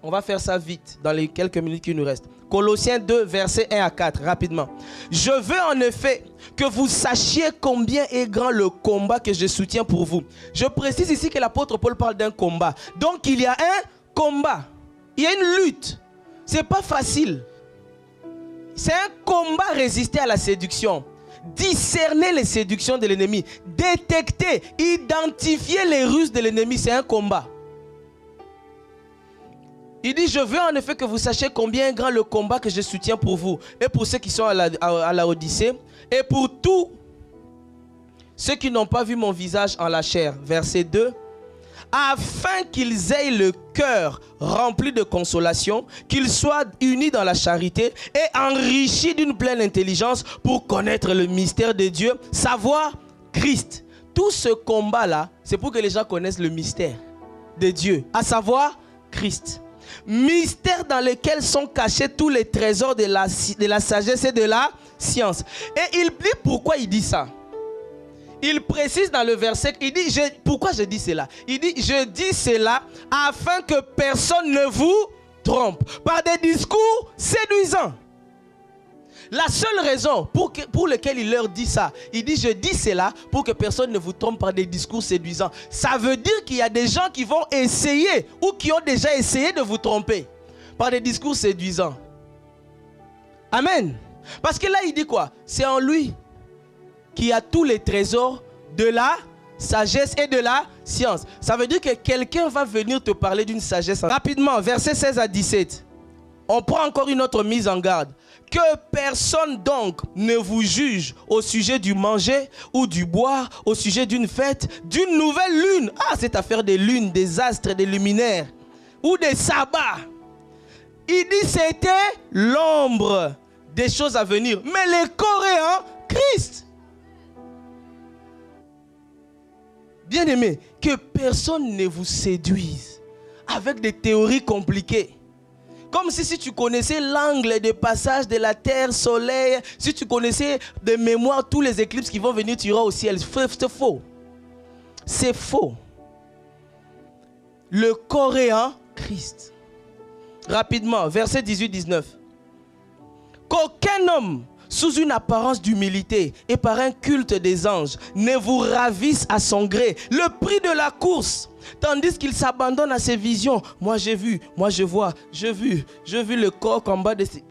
Speaker 1: On va faire ça vite, dans les quelques minutes qui nous restent. Colossiens 2, versets 1 à 4, rapidement. Je veux en effet que vous sachiez combien est grand le combat que je soutiens pour vous. Je précise ici que l'apôtre Paul parle d'un combat. Donc il y a un combat. Il y a une lutte. C'est pas facile. C'est un combat résister à la séduction. Discerner les séductions de l'ennemi. Détecter, identifier les ruses de l'ennemi. C'est un combat. Il dit, je veux en effet que vous sachiez combien est grand le combat que je soutiens pour vous. Et pour ceux qui sont à la Odyssée. Et pour tous ceux qui n'ont pas vu mon visage en la chair. Verset 2. Afin qu'ils aient le cœur rempli de consolation, qu'ils soient unis dans la charité et enrichis d'une pleine intelligence pour connaître le mystère de Dieu, savoir Christ. Tout ce combat-là, c'est pour que les gens connaissent le mystère de Dieu, à savoir Christ. Mystère dans lequel sont cachés tous les trésors de la sagesse et de la science. Et il dit pourquoi il dit ça. Il précise dans le verset, il dit, pourquoi je dis cela? Il dit, je dis cela afin que personne ne vous trompe par des discours séduisants. La seule raison pour laquelle il leur dit ça, il dit, je dis cela pour que personne ne vous trompe par des discours séduisants. Ça veut dire qu'il y a des gens qui vont essayer ou qui ont déjà essayé de vous tromper par des discours séduisants. Amen. Parce que là, il dit quoi? C'est en lui qui a tous les trésors de la sagesse et de la science. Ça veut dire que quelqu'un va venir te parler d'une sagesse. Rapidement, versets 16 à 17. On prend encore une autre mise en garde. Que personne donc ne vous juge au sujet du manger ou du boire, au sujet d'une fête, d'une nouvelle lune. Ah, cette affaire des lunes, des astres, des luminaires ou des sabbats. Il dit c'était l'ombre des choses à venir. Mais les Coréens, Christ. Bien-aimé, que personne ne vous séduise avec des théories compliquées. Comme si tu connaissais l'angle de passage de la Terre, Soleil, si tu connaissais de mémoire tous les éclipses qui vont venir, tu iras au ciel. C'est faux. C'est faux. Le Coréen, Christ. Rapidement, verset 18-19. Qu'aucun homme, sous une apparence d'humilité et par un culte des anges, ne vous ravisse à son gré le prix de la course, tandis qu'il s'abandonne à ses visions. Moi j'ai vu, moi je vois, j'ai vu le corps en bas de ses...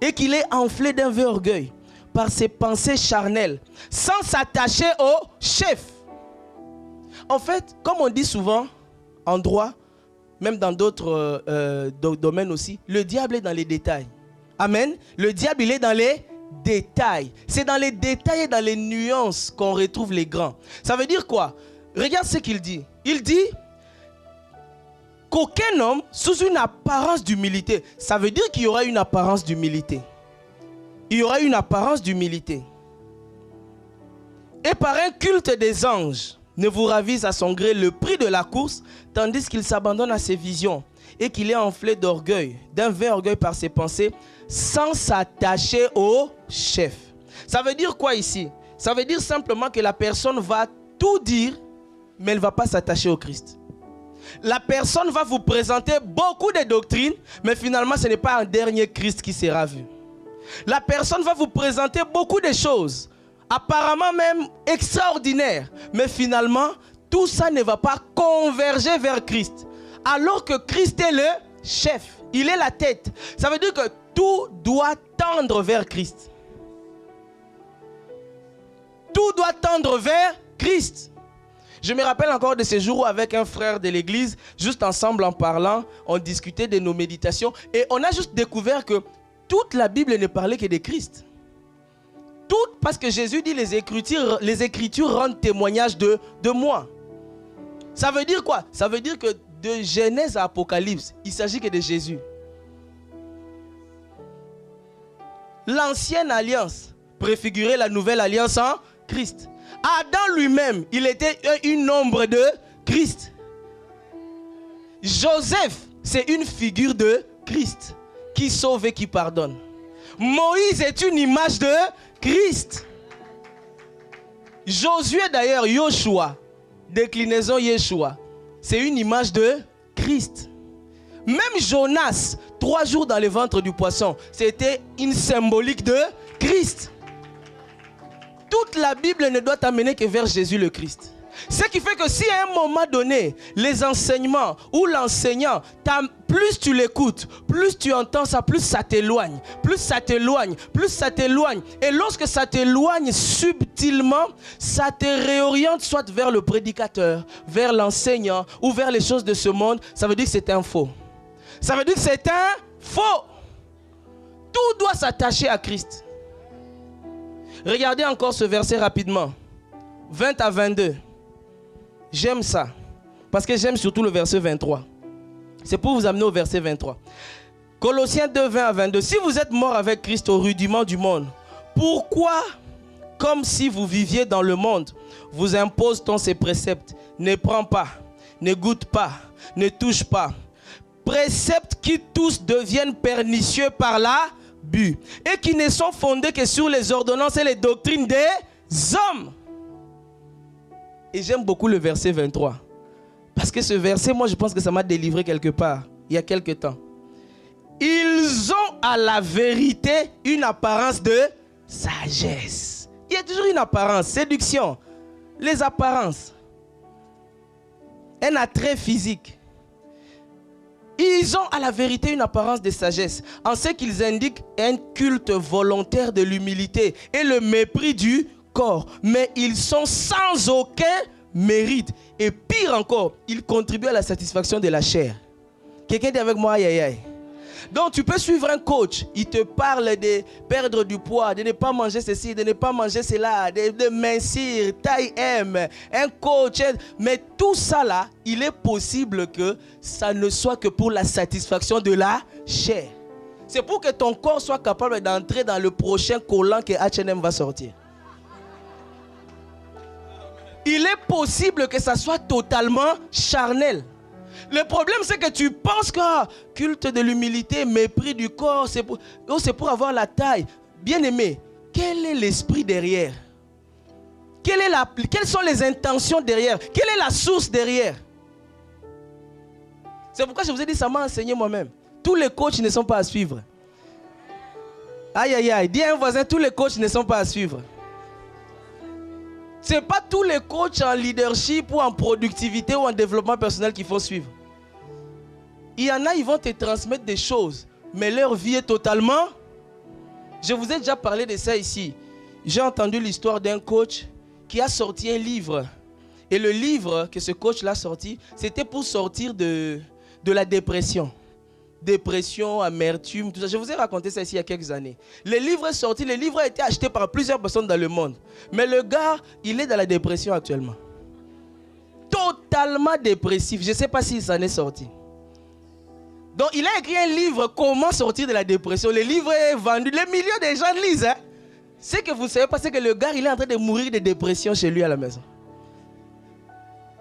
Speaker 1: Et qu'il est enflé d'un vieux orgueil par ses pensées charnelles, sans s'attacher au chef. En fait, comme on dit souvent en droit, même dans d'autres domaines aussi, le diable est dans les détails. Amen. Le diable, il est dans les détails. C'est dans les détails et dans les nuances qu'on retrouve les grands. Ça veut dire quoi? Regarde ce qu'il dit. Il dit qu'aucun homme, sous une apparence d'humilité, ça veut dire qu'il y aura une apparence d'humilité. Il y aura une apparence d'humilité. Et par un culte des anges, ne vous ravise à son gré le prix de la course, tandis qu'il s'abandonne à ses visions et qu'il est enflé d'orgueil, d'un vain orgueil par ses pensées, sans s'attacher au chef. Ça veut dire quoi ici? Ça veut dire simplement que la personne va tout dire, mais elle ne va pas s'attacher au Christ. La personne va vous présenter beaucoup de doctrines, mais finalement, ce n'est pas un dernier Christ qui sera vu. La personne va vous présenter beaucoup de choses, apparemment même extraordinaires, mais finalement, tout ça ne va pas converger vers Christ. Alors que Christ est le chef, il est la tête. Ça veut dire que tout doit tendre vers Christ. Tout doit tendre vers Christ. Je me rappelle encore de ces jours où avec un frère de l'église, juste ensemble en parlant, on discutait de nos méditations et on a juste découvert que toute la Bible ne parlait que de Christ. Tout, parce que Jésus dit les Écritures rendent témoignage de moi. Ça veut dire quoi? Ça veut dire que de Genèse à Apocalypse, il ne s'agit que de Jésus. L'ancienne alliance préfigurait la nouvelle alliance en Christ. Adam lui-même, il était une ombre de Christ. Joseph, c'est une figure de Christ qui sauve et qui pardonne. Moïse est une image de Christ. Josué d'ailleurs, Yoshua, déclinaison Yeshua, c'est une image de Christ. Même Jonas, 3 jours dans le ventre du poisson, c'était une symbolique de Christ. Toute la Bible ne doit t'amener que vers Jésus le Christ. Ce qui fait que si à un moment donné, les enseignements ou l'enseignant, plus tu l'écoutes, plus tu entends ça, plus ça t'éloigne, plus ça t'éloigne, plus ça t'éloigne. Et lorsque ça t'éloigne subtilement, ça te réoriente soit vers le prédicateur, vers l'enseignant ou vers les choses de ce monde. Ça veut dire que c'est un faux. Ça veut dire que c'est un faux. Tout doit s'attacher à Christ. Regardez encore ce verset rapidement. 20 à 22. J'aime ça. Parce que j'aime surtout le verset 23. C'est pour vous amener au verset 23. Colossiens 2, 20 à 22. Si vous êtes mort avec Christ au rudiment du monde, pourquoi, comme si vous viviez dans le monde, vous impose-t-on ces préceptes? Ne prends pas, ne goûte pas, ne touche pas. Préceptes qui tous deviennent pernicieux par l'abus et qui ne sont fondés que sur les ordonnances et les doctrines des hommes. Et j'aime beaucoup le verset 23. Parce que ce verset, moi je pense que ça m'a délivré quelque part, il y a quelque temps. Ils ont à la vérité une apparence de sagesse. Il y a toujours une apparence, séduction. Les apparences. Un attrait physique. Ils ont à la vérité une apparence de sagesse, en ce qu'ils indiquent un culte volontaire de l'humilité et le mépris du corps. Mais ils sont sans aucun mérite. Et pire encore, ils contribuent à la satisfaction de la chair. Quelqu'un dit avec moi, aïe aïe aïe. Donc tu peux suivre un coach, il te parle de perdre du poids, de ne pas manger ceci, de ne pas manger cela, de mincir, taille M, un coach. Mais tout ça là, il est possible que ça ne soit que pour la satisfaction de la chair. C'est pour que ton corps soit capable d'entrer dans le prochain collant que H&M va sortir. Il est possible que ça soit totalement charnel. Le problème, c'est que tu penses que culte de l'humilité, mépris du corps, c'est pour avoir la taille. Bien-aimé, quel est l'esprit derrière? Quelles sont les intentions derrière? Quelle est la source derrière? C'est pourquoi je vous ai dit, ça m'a enseigné moi-même. Tous les coachs ne sont pas à suivre. Aïe, aïe, aïe. Dis à un voisin, tous les coachs ne sont pas à suivre. Ce n'est pas tous les coachs en leadership ou en productivité ou en développement personnel qu'il faut suivre. Il y en a, ils vont te transmettre des choses, mais leur vie est totalement... Je vous ai déjà parlé de ça ici. J'ai entendu l'histoire d'un coach qui a sorti un livre. Et le livre que ce coach-là a sorti, c'était pour sortir de la dépression. Dépression, amertume, tout ça. Je vous ai raconté ça ici il y a quelques années. Le livre est sorti, le livre a été acheté par plusieurs personnes dans le monde. Mais le gars, il est dans la dépression actuellement. Totalement dépressif. Je ne sais pas s'il s'en est sorti. Donc il a écrit un livre, Comment sortir de la dépression. Le livre est vendu, les millions de gens lisent. Hein? Ce que vous ne savez pas, c'est que le gars, il est en train de mourir de dépression chez lui à la maison.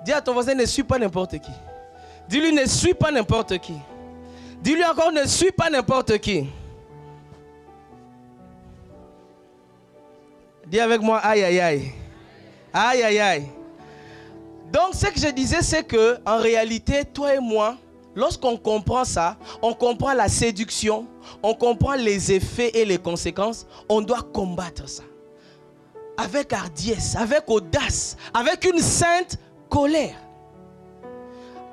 Speaker 1: Dis à ton voisin, ne suis pas n'importe qui. Dis-lui, ne suis pas n'importe qui. Dis-lui encore, ne suis pas n'importe qui. Dis avec moi, aïe, aïe, aïe. Aïe, aïe, aïe. Donc, ce que je disais, c'est que en réalité, toi et moi, lorsqu'on comprend ça, on comprend la séduction, on comprend les effets et les conséquences, on doit combattre ça. Avec hardiesse, avec audace, avec une sainte colère.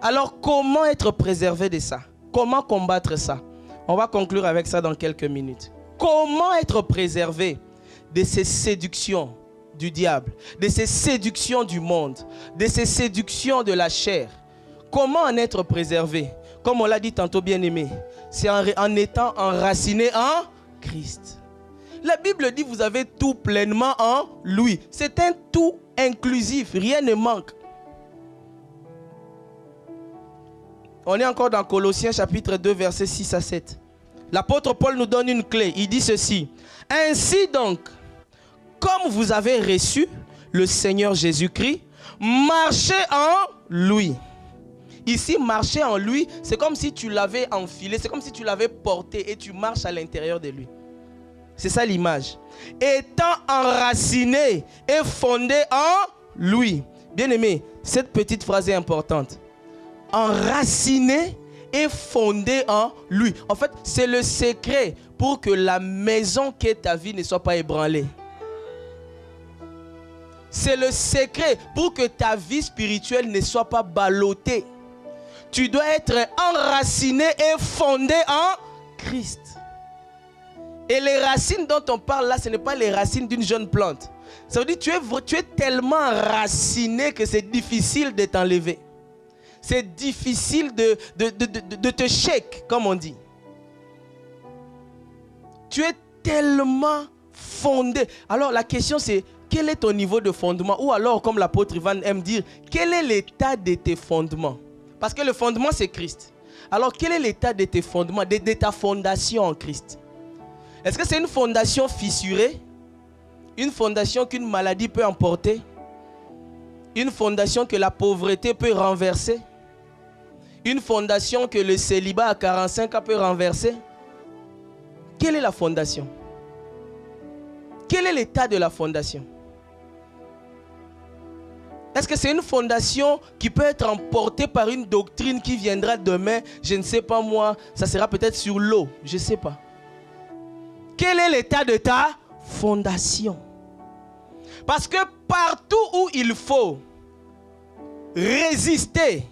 Speaker 1: Alors, comment être préservé de ça? Comment combattre ça? On va conclure avec ça dans quelques minutes. Comment être préservé de ces séductions du diable, de ces séductions du monde, de ces séductions de la chair? Comment en être préservé? Comme on l'a dit tantôt, bien-aimé, c'est en étant enraciné en Christ. La Bible dit vous avez tout pleinement en lui. C'est un tout inclusif, rien ne manque. On est encore dans Colossiens chapitre 2, versets 6 à 7. L'apôtre Paul nous donne une clé. Il dit ceci. Ainsi donc, comme vous avez reçu le Seigneur Jésus-Christ, marchez en lui. Ici, marcher en lui, c'est comme si tu l'avais enfilé, c'est comme si tu l'avais porté et tu marches à l'intérieur de lui. C'est ça l'image. Étant enraciné et fondé en lui. Bien aimé, cette petite phrase est importante. Enraciné et fondé en lui. En fait, c'est le secret pour que la maison qu'est ta vie ne soit pas ébranlée. C'est le secret pour que ta vie spirituelle ne soit pas ballottée. Tu dois être enraciné et fondé en Christ. Et les racines dont on parle là, ce n'est pas les racines d'une jeune plante. Ça veut dire que tu es tellement enraciné que c'est difficile de t'enlever. C'est difficile de te shake, comme on dit. Tu es tellement fondé. Alors la question c'est, quel est ton niveau de fondement? Ou alors, comme l'apôtre Ivan aime dire, quel est l'état de tes fondements? Parce que le fondement c'est Christ. Alors quel est l'état de tes fondements, de ta fondation en Christ? Est-ce que c'est une fondation fissurée? Une fondation qu'une maladie peut emporter? Une fondation que la pauvreté peut renverser? Une fondation que le célibat à 45 ans peut renverser? Quelle est la fondation? Quel est l'état de la fondation? Est-ce que c'est une fondation qui peut être emportée par une doctrine qui viendra demain? Je ne sais pas moi, ça sera peut-être sur l'eau, je ne sais pas. Quel est l'état de ta fondation? Parce que partout où il faut résister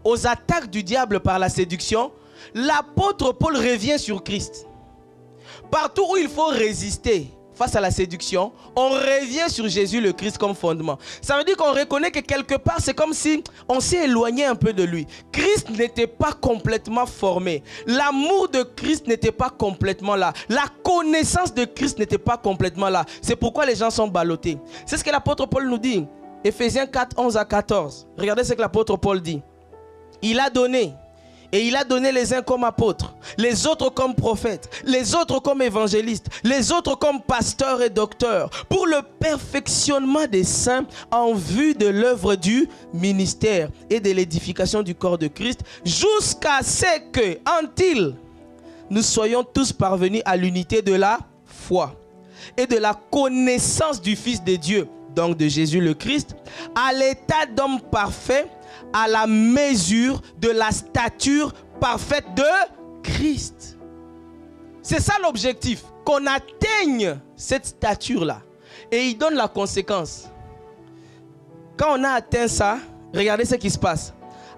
Speaker 1: aux attaques du diable par la séduction, l'apôtre Paul revient sur Christ. Partout où il faut résister face à la séduction, on revient sur Jésus le Christ comme fondement. Ça veut dire qu'on reconnaît que quelque part, c'est comme si on s'est éloigné un peu de lui. Christ n'était pas complètement formé. L'amour de Christ n'était pas complètement là. La connaissance de Christ n'était pas complètement là. C'est pourquoi les gens sont ballottés. C'est ce que l'apôtre Paul nous dit. Éphésiens 4, 11 à 14. Regardez ce que l'apôtre Paul dit. Il a donné. Et il a donné les uns comme apôtres, les autres comme prophètes, les autres comme évangélistes, les autres comme pasteurs et docteurs, pour le perfectionnement des saints en vue de l'œuvre du ministère et de l'édification du corps de Christ, jusqu'à ce que, en-il, nous soyons tous parvenus à l'unité de la foi et de la connaissance du Fils de Dieu, donc de Jésus le Christ, à l'état d'homme parfait, à la mesure de la stature parfaite de Christ. C'est ça l'objectif, qu'on atteigne cette stature-là. Et il donne la conséquence. Quand on a atteint ça, regardez ce qui se passe.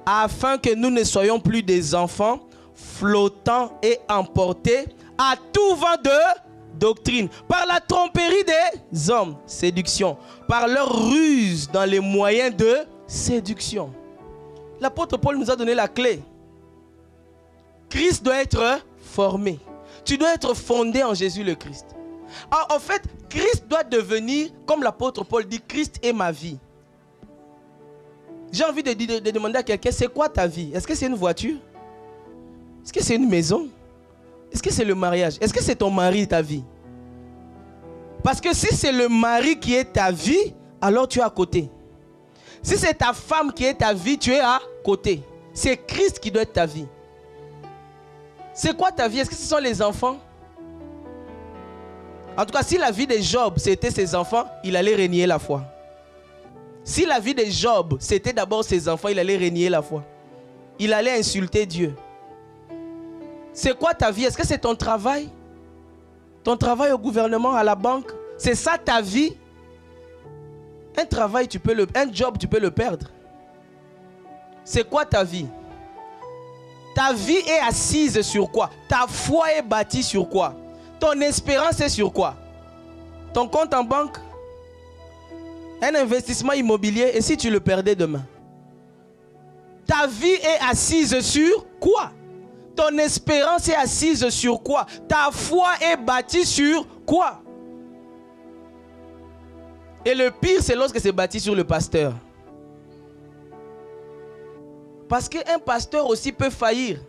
Speaker 1: Afin que nous ne soyons plus des enfants flottants et emportés à tout vent de doctrine, par la tromperie des hommes, séduction, par leur ruse dans les moyens de séduction. L'apôtre Paul nous a donné la clé. Christ doit être formé. Tu dois être fondé en Jésus le Christ. En fait, Christ doit devenir, comme l'apôtre Paul dit, Christ est ma vie. J'ai envie de demander à quelqu'un, c'est quoi ta vie? Est-ce que c'est une voiture? Est-ce que c'est une maison? Est-ce que c'est le mariage? Est-ce que c'est ton mari ta vie? Parce que si c'est le mari qui est ta vie, alors tu es à côté. Si c'est ta femme qui est ta vie, tu es à côté. C'est Christ qui doit être ta vie. C'est quoi ta vie? Est-ce que ce sont les enfants? En tout cas, si la vie de Job, c'était ses enfants, il allait renier la foi. Si la vie de Job, c'était d'abord ses enfants, il allait renier la foi. Il allait insulter Dieu. C'est quoi ta vie? Est-ce que c'est ton travail? Ton travail au gouvernement, à la banque? C'est ça ta vie? Un travail, un job, tu peux le perdre. C'est quoi ta vie? Ta vie est assise sur quoi? Ta foi est bâtie sur quoi? Ton espérance est sur quoi? Ton compte en banque? Un investissement immobilier, et si tu le perdais demain? Ta vie est assise sur quoi? Ton espérance est assise sur quoi? Ta foi est bâtie sur quoi? Et le pire, c'est lorsque c'est bâti sur le pasteur. Parce qu'un pasteur aussi peut faillir.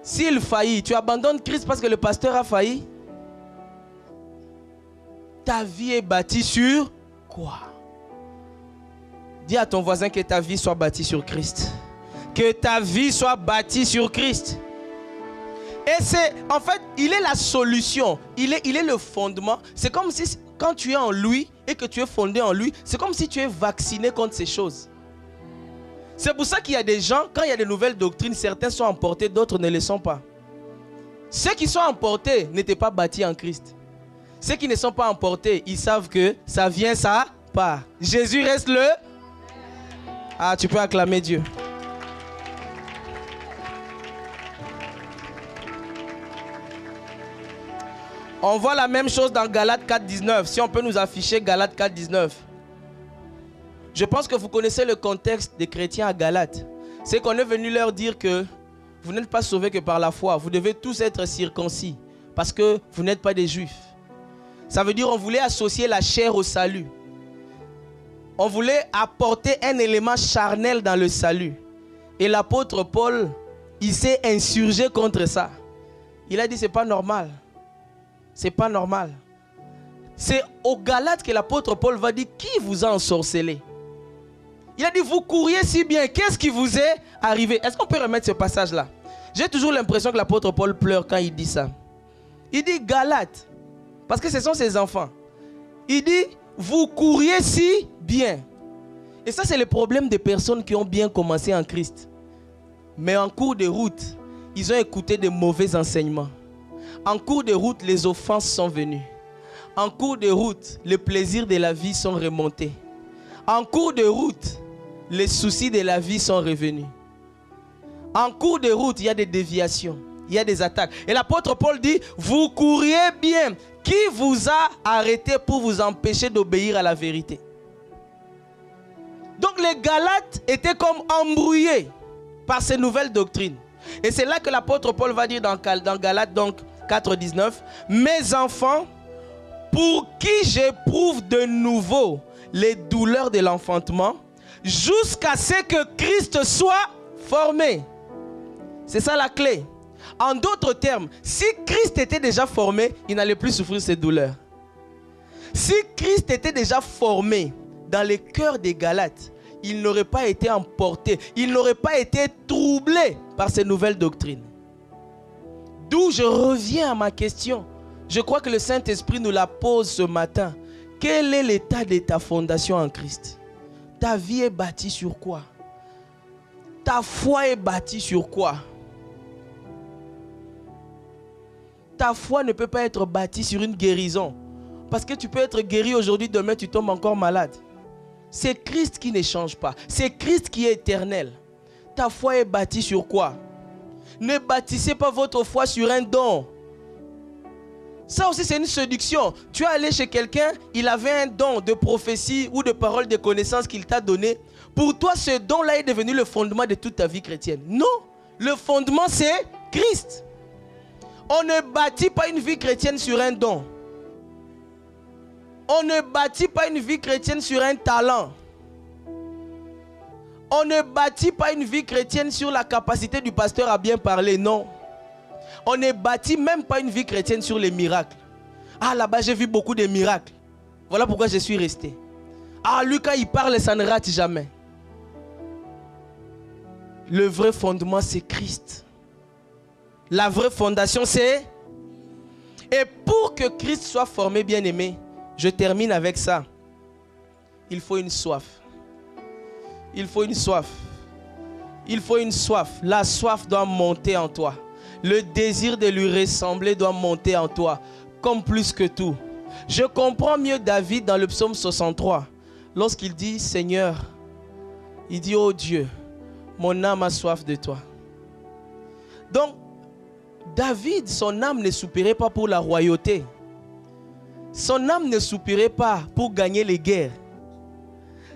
Speaker 1: S'il faillit, tu abandonnes Christ parce que le pasteur a failli? Ta vie est bâtie sur quoi? Dis à ton voisin que ta vie soit bâtie sur Christ. Que ta vie soit bâtie sur Christ. Et c'est, en fait, il est la solution. Il est le fondement. C'est comme si, quand tu es en lui et que tu es fondé en lui, c'est comme si tu es vacciné contre ces choses. C'est pour ça qu'il y a des gens, quand il y a de nouvelles doctrines, certains sont emportés, d'autres ne le sont pas. Ceux qui sont emportés n'étaient pas bâtis en Christ. Ceux qui ne sont pas emportés, ils savent que ça vient, ça part. Jésus reste le... Ah, tu peux acclamer Dieu. On voit la même chose dans Galates 4.19. Si on peut nous afficher Galates 4.19. Je pense que vous connaissez le contexte des chrétiens à Galates. C'est qu'on est venu leur dire que vous n'êtes pas sauvés que par la foi. Vous devez tous être circoncis parce que vous n'êtes pas des juifs. Ça veut dire qu'on voulait associer la chair au salut. On voulait apporter un élément charnel dans le salut. Et l'apôtre Paul, il s'est insurgé contre ça. Il a dit c'est pas normal. C'est pas normal. C'est aux Galates que l'apôtre Paul va dire qui vous a ensorcelé. Il a dit vous couriez si bien. Qu'est-ce qui vous est arrivé? Est-ce qu'on peut remettre ce passage-là? J'ai toujours l'impression que l'apôtre Paul pleure quand il dit ça. Il dit Galates. Parce que ce sont ses enfants. Il dit vous couriez si bien. Et ça c'est le problème des personnes qui ont bien commencé en Christ. Mais en cours de route, ils ont écouté de mauvais enseignements. En cours de route, les offenses sont venues. En cours de route, les plaisirs de la vie sont remontés. En cours de route, les soucis de la vie sont revenus. En cours de route, il y a des déviations, il y a des attaques. Et l'apôtre Paul dit, vous couriez bien. Qui vous a arrêté pour vous empêcher d'obéir à la vérité? Donc les Galates étaient comme embrouillés par ces nouvelles doctrines. Et c'est là que l'apôtre Paul va dire dans Galates donc 4.19, mes enfants, pour qui j'éprouve de nouveau les douleurs de l'enfantement, jusqu'à ce que Christ soit formé. C'est ça la clé. En d'autres termes, si Christ était déjà formé, il n'allait plus souffrir ces douleurs. Si Christ était déjà formé dans les cœurs des Galates, il n'aurait pas été emporté, il n'aurait pas été troublé par ces nouvelles doctrines. D'où je reviens à ma question. Je crois que le Saint-Esprit nous la pose ce matin. Quel est l'état de ta fondation en Christ? Ta vie est bâtie sur quoi? Ta foi est bâtie sur quoi? Ta foi ne peut pas être bâtie sur une guérison. Parce que tu peux être guéri aujourd'hui, demain tu tombes encore malade. C'est Christ qui ne change pas. C'est Christ qui est éternel. Ta foi est bâtie sur quoi? Ne bâtissez pas votre foi sur un don. Ça aussi c'est une séduction. Tu es allé chez quelqu'un, il avait un don de prophétie ou de parole de connaissance qu'il t'a donné. Pour toi ce don-là est devenu le fondement de toute ta vie chrétienne. Non, le fondement c'est Christ. On ne bâtit pas une vie chrétienne sur un don. On ne bâtit pas une vie chrétienne sur un talent. On ne bâtit pas une vie chrétienne sur la capacité du pasteur à bien parler, non. On ne bâtit même pas une vie chrétienne sur les miracles. Ah, là-bas, j'ai vu beaucoup de miracles. Voilà pourquoi je suis resté. Ah, lui, quand il parle, ça ne rate jamais. Le vrai fondement, c'est Christ. La vraie fondation, c'est... Et pour que Christ soit formé, bien-aimé, je termine avec ça. il faut une soif. Il faut une soif. Il faut une soif. La soif doit monter en toi. Le désir de lui ressembler doit monter en toi, comme plus que tout. Je comprends mieux David dans le psaume 63, lorsqu'il dit, Seigneur, il dit, oh Dieu, mon âme a soif de toi. Donc, David, son âme ne soupirait pas pour la royauté. Son âme ne soupirait pas pour gagner les guerres.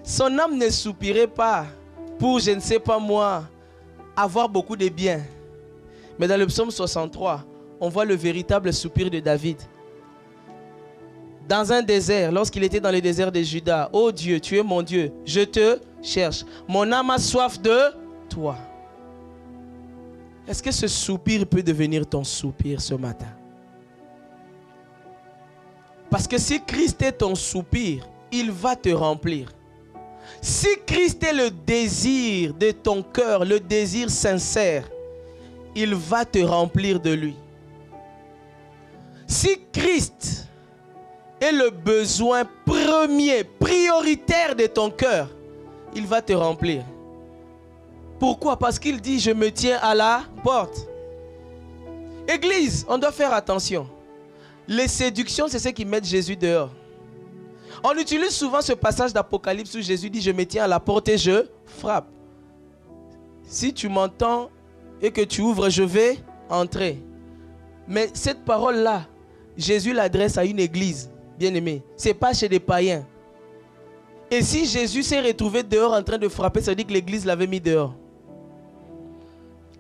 Speaker 1: Son âme ne soupirait pas pour, je ne sais pas moi, avoir beaucoup de biens. Mais dans le psaume 63, on voit le véritable soupir de David. Dans un désert, lorsqu'il était dans le désert de Juda, « Oh Dieu, tu es mon Dieu, je te cherche. Mon âme a soif de toi. » Est-ce que ce soupir peut devenir ton soupir ce matin? Parce que si Christ est ton soupir, il va te remplir. Si Christ est le désir de ton cœur, le désir sincère, il va te remplir de lui. Si Christ est le besoin premier, prioritaire de ton cœur, il va te remplir. Pourquoi? Parce qu'il dit, je me tiens à la porte. Église, on doit faire attention. Les séductions, c'est ce qui met Jésus dehors. On utilise souvent ce passage d'Apocalypse où Jésus dit, je me tiens à la porte et je frappe. Si tu m'entends et que tu ouvres, je vais entrer. Mais cette parole-là, Jésus l'adresse à une église, bien-aimée. Ce n'est pas chez des païens. Et si Jésus s'est retrouvé dehors en train de frapper, ça veut dire que l'église l'avait mis dehors.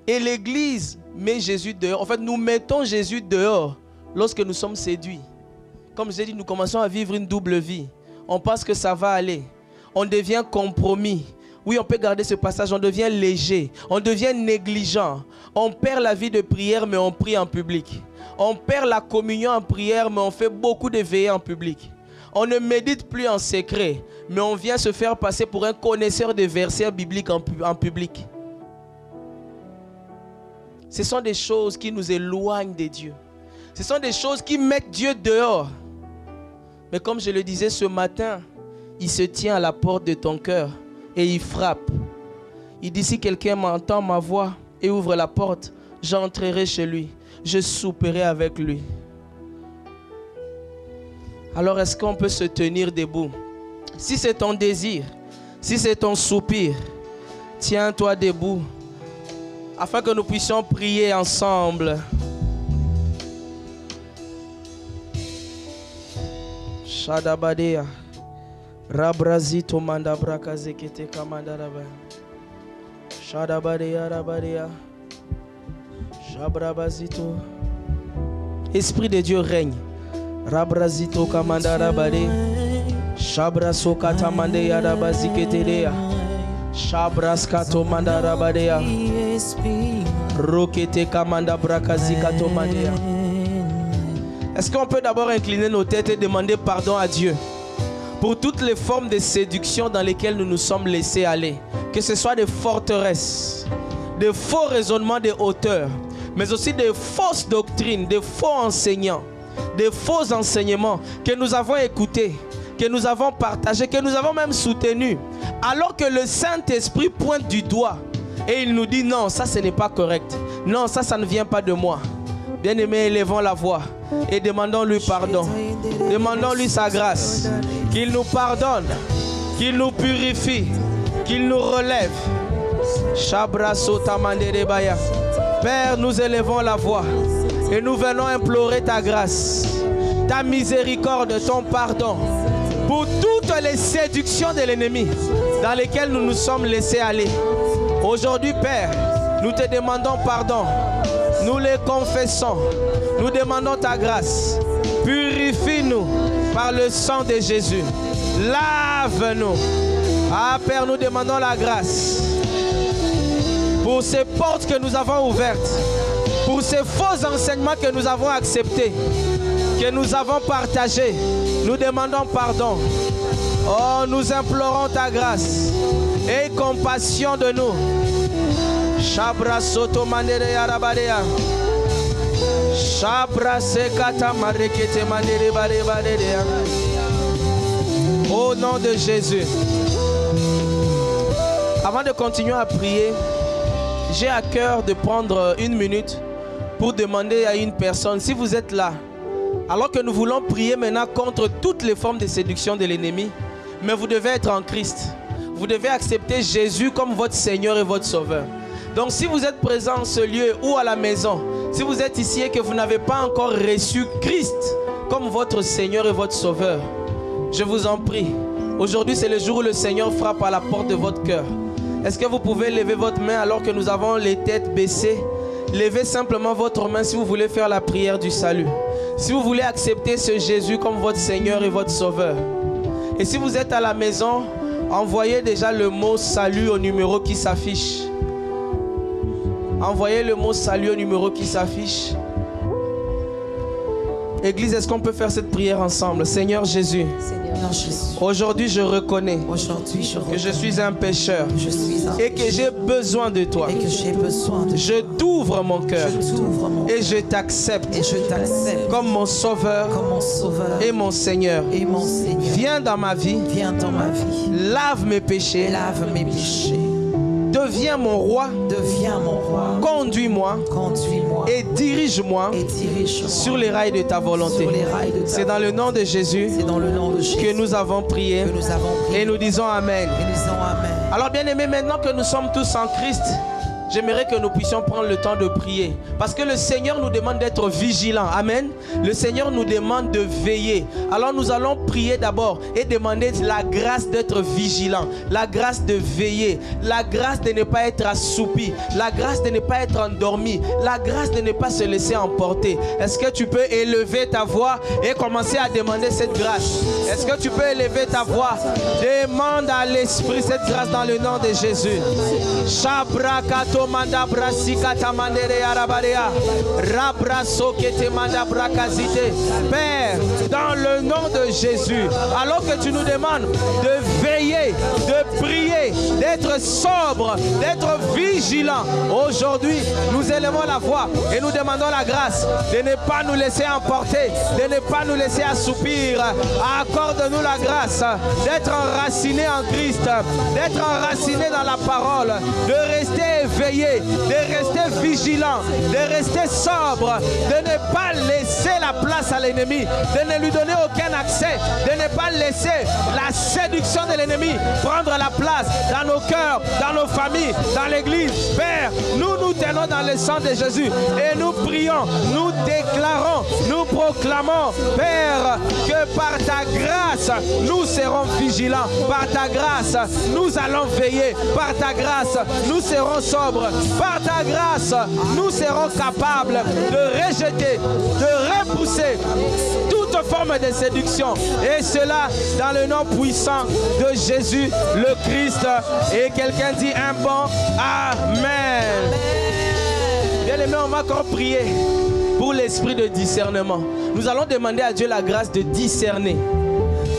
Speaker 1: Et l'église met Jésus dehors. En fait, nous mettons Jésus dehors lorsque nous sommes séduits. Comme j'ai dit, nous commençons à vivre une double vie. On pense que ça va aller. On devient compromis. Oui, on peut garder ce passage. On devient léger. On devient négligent. On perd la vie de prière, mais on prie en public. On perd la communion en prière, mais on fait beaucoup de veillées en public. On ne médite plus en secret, mais on vient se faire passer pour un connaisseur de versets bibliques en public. Ce sont des choses qui nous éloignent de Dieu. Ce sont des choses qui mettent Dieu dehors. Mais comme je le disais ce matin, il se tient à la porte de ton cœur et il frappe. Il dit, si quelqu'un m'entend ma voix et ouvre la porte, j'entrerai chez lui. Je souperai avec lui. Alors est-ce qu'on peut se tenir debout? Si c'est ton désir, si c'est ton soupir, tiens-toi debout afin que nous puissions prier ensemble. Shadabadea Rabrazito Mandabra Zekete Kamandaraba Shadabadea Rabadea Shabrabazito. Esprit de Dieu règne. Rabrazito Kamandarabade Shabrasokata Mandea Rabaziketelea Shabraskato Mandarabadea Rokete Kamandabra Kazikato Mandea. Est-ce qu'on peut d'abord incliner nos têtes et demander pardon à Dieu pour toutes les formes de séduction dans lesquelles nous nous sommes laissés aller, que ce soit des forteresses, des faux raisonnements de hauteur, mais aussi des fausses doctrines, des faux enseignants, des faux enseignements que nous avons écoutés, que nous avons partagés, que nous avons même soutenus, alors que le Saint-Esprit pointe du doigt et il nous dit non, ça ce n'est pas correct, non, ça ne vient pas de moi. Bien-aimés, élevons la voix et demandons-lui pardon. Demandons-lui sa grâce. Qu'il nous pardonne, qu'il nous purifie, qu'il nous relève. Père, nous élevons la voix et nous venons implorer ta grâce, ta miséricorde, ton pardon pour toutes les séductions de l'ennemi dans lesquelles nous nous sommes laissés aller. Aujourd'hui, Père, nous te demandons pardon. Nous les confessons. Nous demandons ta grâce. Purifie-nous par le sang de Jésus. Lave-nous. Ah Père, nous demandons la grâce pour ces portes que nous avons ouvertes, pour ces faux enseignements que nous avons acceptés, que nous avons partagés. Nous demandons pardon. Oh, nous implorons ta grâce. Aie compassion de nous. Shabra soto mandere yarabadea. Shabra sekata marekete mandere bare badea. Au nom de Jésus. Avant de continuer à prier, j'ai à cœur de prendre une minute pour demander à une personne, si vous êtes là, alors que nous voulons prier maintenant contre toutes les formes de séduction de l'ennemi, mais vous devez être en Christ. Vous devez accepter Jésus comme votre Seigneur et votre Sauveur. Donc si vous êtes présent en ce lieu ou à la maison, si vous êtes ici et que vous n'avez pas encore reçu Christ comme votre Seigneur et votre Sauveur, je vous en prie, aujourd'hui c'est le jour où le Seigneur frappe à la porte de votre cœur. Est-ce que vous pouvez lever votre main alors que nous avons les têtes baissées? Levez simplement votre main si vous voulez faire la prière du salut. Si vous voulez accepter ce Jésus comme votre Seigneur et votre Sauveur. Et si vous êtes à la maison, envoyez déjà le mot salut au numéro qui s'affiche. Envoyez le mot salut au numéro qui s'affiche. Église, est-ce qu'on peut faire cette prière ensemble? Seigneur Jésus, aujourd'hui je reconnais que je suis un pécheur et que j'ai besoin de toi. Je t'ouvre mon cœur et je t'accepte comme mon Sauveur et mon Seigneur. Viens dans ma vie, lave mes péchés. Deviens mon roi, conduis-moi et dirige-moi sur les rails de ta volonté. C'est dans le nom de Jésus que nous avons prié et nous disons Amen. Alors bien aimés, maintenant que nous sommes tous en Christ, j'aimerais que nous puissions prendre le temps de prier. Parce que le Seigneur nous demande d'être vigilants. Amen. Le Seigneur nous demande de veiller. Alors nous allons prier d'abord et demander la grâce d'être vigilant. La grâce de veiller. La grâce de ne pas être assoupi. La grâce de ne pas être endormi. La grâce de ne pas se laisser emporter. Est-ce que tu peux élever ta voix et commencer à demander cette grâce? Est-ce que tu peux élever ta voix? Demande à l'Esprit cette grâce dans le nom de Jésus. Shabrakato manda brasika tamandere arabarea rabraso kete manda brakazite. Père, dans le nom de Jésus, alors que tu nous demandes de veiller, de prier, d'être sobre, d'être vigilant, aujourd'hui nous élevons la voix et nous demandons la grâce de ne pas nous laisser emporter, de ne pas nous laisser assoupir. Accorde-nous la grâce d'être enracinés en Christ, d'être enracinés dans la parole, de rester éveillés, de rester vigilant, de rester sobre, de ne pas laisser la place à l'ennemi, de ne lui donner aucun accès, de ne pas laisser la séduction de l'ennemi prendre la place dans nos cœurs, dans nos familles, dans l'église. Père, nous tenons dans le sang de Jésus et nous prions, nous déclarons, nous proclamons, Père, que par ta grâce, nous serons vigilants, par ta grâce, nous allons veiller, par ta grâce, nous serons sobres. Par ta grâce, nous serons capables de rejeter, de repousser toute forme de séduction. Et cela dans le nom puissant de Jésus le Christ. Et quelqu'un dit un bon Amen. Bien aimé, on va encore prier pour l'esprit de discernement. Nous allons demander à Dieu la grâce de discerner.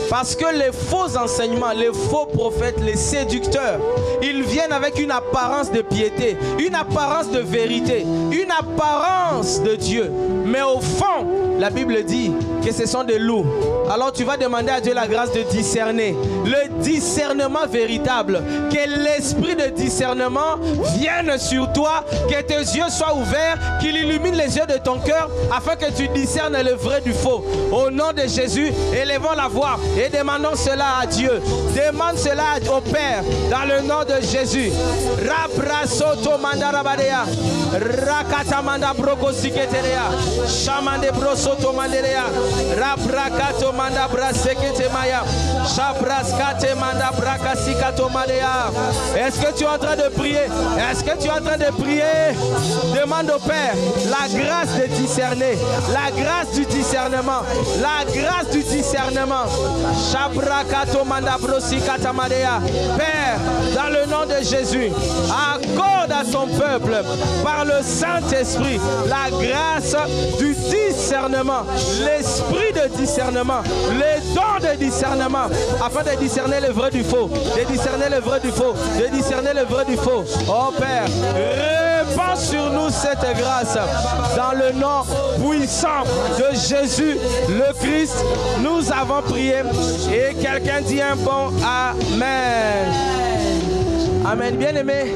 Speaker 1: Parce que les faux enseignements, les faux prophètes, les séducteurs, ils viennent avec une apparence de piété, une apparence de vérité, une apparence de Dieu. Mais au fond, la Bible dit que ce sont des loups. Alors tu vas demander à Dieu la grâce de discerner. Le discernement véritable. Que l'esprit de discernement vienne sur toi. Que tes yeux soient ouverts. Qu'il illumine les yeux de ton cœur. Afin que tu discernes le vrai du faux. Au nom de Jésus, élevons la voix. Et demandons cela à Dieu. Demande cela au Père. Dans le nom de Jésus. Rabrasoto mandarabadea. Rakatamanda brokosiketerea. Shamande brosoto manderea. Rabrakato manda brasekete maya. Shabraskate manda brakasikato madea. Est-ce que tu es en train de prier? Est-ce que tu es en train de prier? Demande au Père la grâce de discerner. La grâce du discernement. La grâce du discernement. Shabrakato manda brosikata madea. Père, dans le nom de Jésus, accorde à son peuple par le Saint-Esprit la grâce du discernement, l'esprit de discernement, les dons de discernement, afin de discerner le vrai du faux, de discerner le vrai du faux, de discerner le vrai du faux. Oh Père, répands sur nous cette grâce. Dans le nom puissant de Jésus le Christ, nous avons prié. Et quelqu'un dit un bon Amen. Amen. Bien-aimé,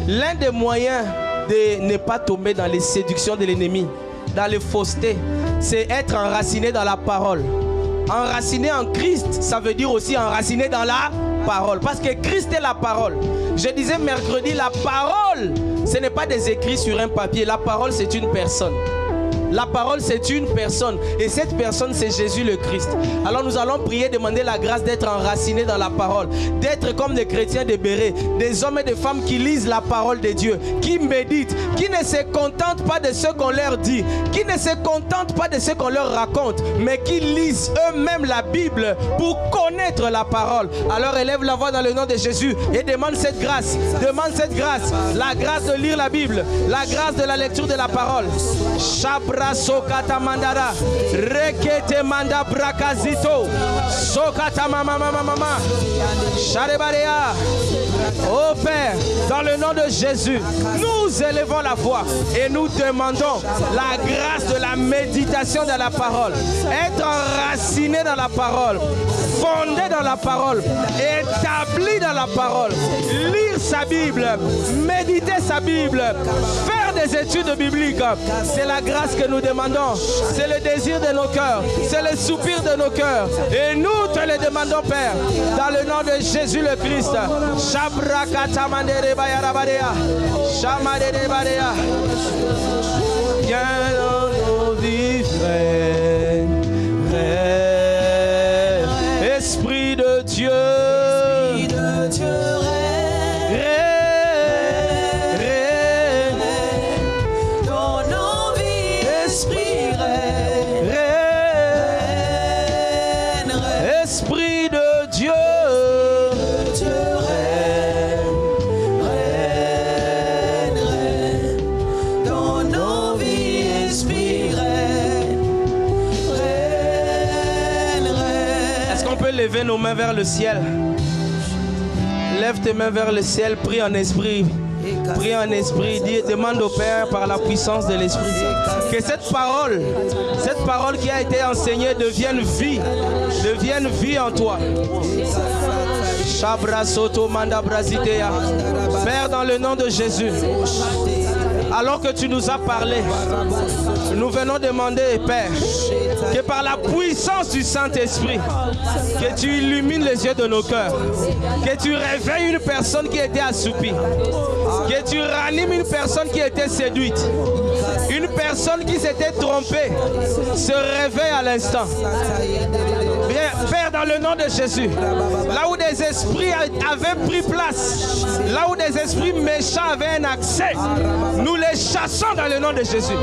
Speaker 1: l'un des moyens de ne pas tomber dans les séductions de l'ennemi, dans les faussetés, c'est être enraciné dans la parole. Enraciné en Christ, ça veut dire aussi enraciné dans la parole. Parce que Christ est la parole. Je disais mercredi, la parole, ce n'est pas des écrits sur un papier. La parole, c'est une personne. La parole, c'est une personne. Et cette personne, c'est Jésus le Christ. Alors nous allons prier, demander la grâce d'être enracinés dans la parole. D'être comme des chrétiens de Béret. Des hommes et des femmes qui lisent la parole de Dieu. Qui méditent. Qui ne se contentent pas de ce qu'on leur dit. Qui ne se contentent pas de ce qu'on leur raconte. Mais qui lisent eux-mêmes la Bible pour connaître la parole. Alors élève la voix dans le nom de Jésus. Et demande cette grâce. Demande cette grâce. La grâce de lire la Bible. La grâce de la lecture de la parole. Shabra Sokata mandara, rekete manda brakazito, sokata mama mama mama, sharebarea. Oh Père, dans le nom de Jésus, nous élevons la voix et nous demandons la grâce de la méditation de la parole, être enraciné dans la parole, fondé dans la parole, établi dans la parole, lire sa Bible, méditer sa Bible, faire des études bibliques. C'est la grâce que nous demandons, c'est le désir de nos cœurs, c'est le soupir de nos cœurs. Et nous te le demandons, Père, dans le nom de Jésus le Christ. Shabrakata mandere bayarabarea, shamadere barea. Viens dans nos vies, frère, Esprit de Dieu. Lever nos mains vers le ciel. Lève tes mains vers le ciel, prie en esprit. Prie en esprit, dis, demande au Père par la puissance de l'Esprit que cette parole qui a été enseignée devienne vie en toi. Père, dans le nom de Jésus, alors que tu nous as parlé, nous venons demander, Père, que par la puissance du Saint-Esprit, que tu illumines les yeux de nos cœurs, que tu réveilles une personne qui était assoupie, que tu ranimes une personne qui était séduite, une personne qui s'était trompée, se réveille à l'instant. Bien, Père, dans le nom de Jésus, là où des esprits avaient pris place, là où des esprits méchants avaient un accès, nous les chassons dans le nom de Jésus.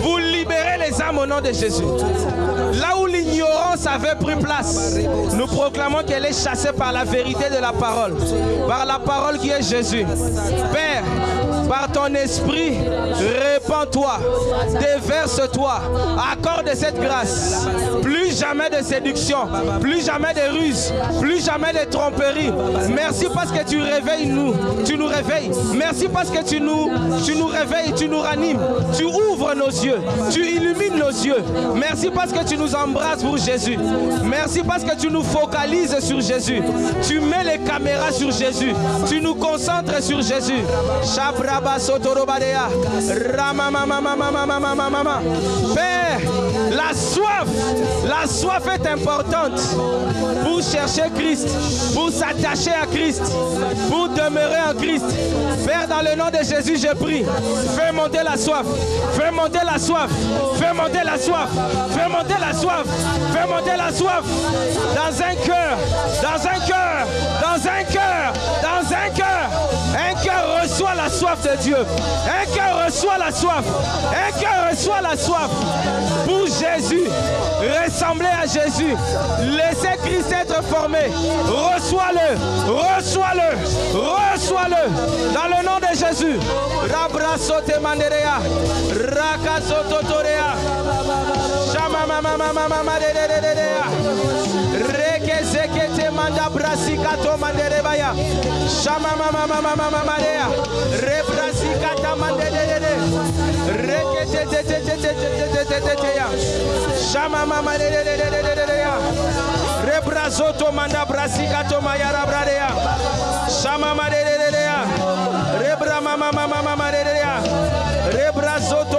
Speaker 1: Vous libérez les âmes au nom de Jésus. Là où l'ignorance avait pris place, nous proclamons qu'elle est chassée par la vérité de la parole, par la parole qui est Jésus. Père, par ton esprit, répands-toi, déverse-toi, accorde cette grâce. Plus jamais de séduction, plus jamais de ruse, plus jamais de tromperie. Merci parce que tu nous réveilles. Merci parce que tu nous réveilles, tu nous ranimes, tu ouvres nos yeux, tu illumines nos yeux. Merci parce que tu nous embrasses pour Jésus. Merci parce que tu nous focalises sur Jésus. Tu mets les caméras sur Jésus. Tu nous concentres sur Jésus. Père, la soif est importante pour chercher Christ, pour s'attacher à Christ, pour demeurer en Christ. Père, dans le nom de Jésus, je prie. Fais monter la soif. Fais monter la soif. Fais monter la soif. Fais monter la soif. Fais monter la soif. Dans un cœur. Dans un cœur. Dans un cœur. Dans un cœur. Un cœur reçoit la soif de Dieu. Un cœur reçoit la soif. Un cœur reçoit la soif. Pour Jésus. Ressembler à Jésus. Laissez Christ être formé. Reçois-le. Reçois-le. Reçois-le. Dans le nom de Jésus. Rabrasote manderea. Rakasototorea. Shama mama mama mama de. Reke Rezekete manda brasikato manderebaya. Shama mama mama mama marea. Rebrasikata manderere. Rekete te te te te te te te te ya. Shama mama derere ya. Rebrazoto manda brasikato mayara bradea. Shama mama derere ya. Rebra mama mama mama derere ya. Rebrazoto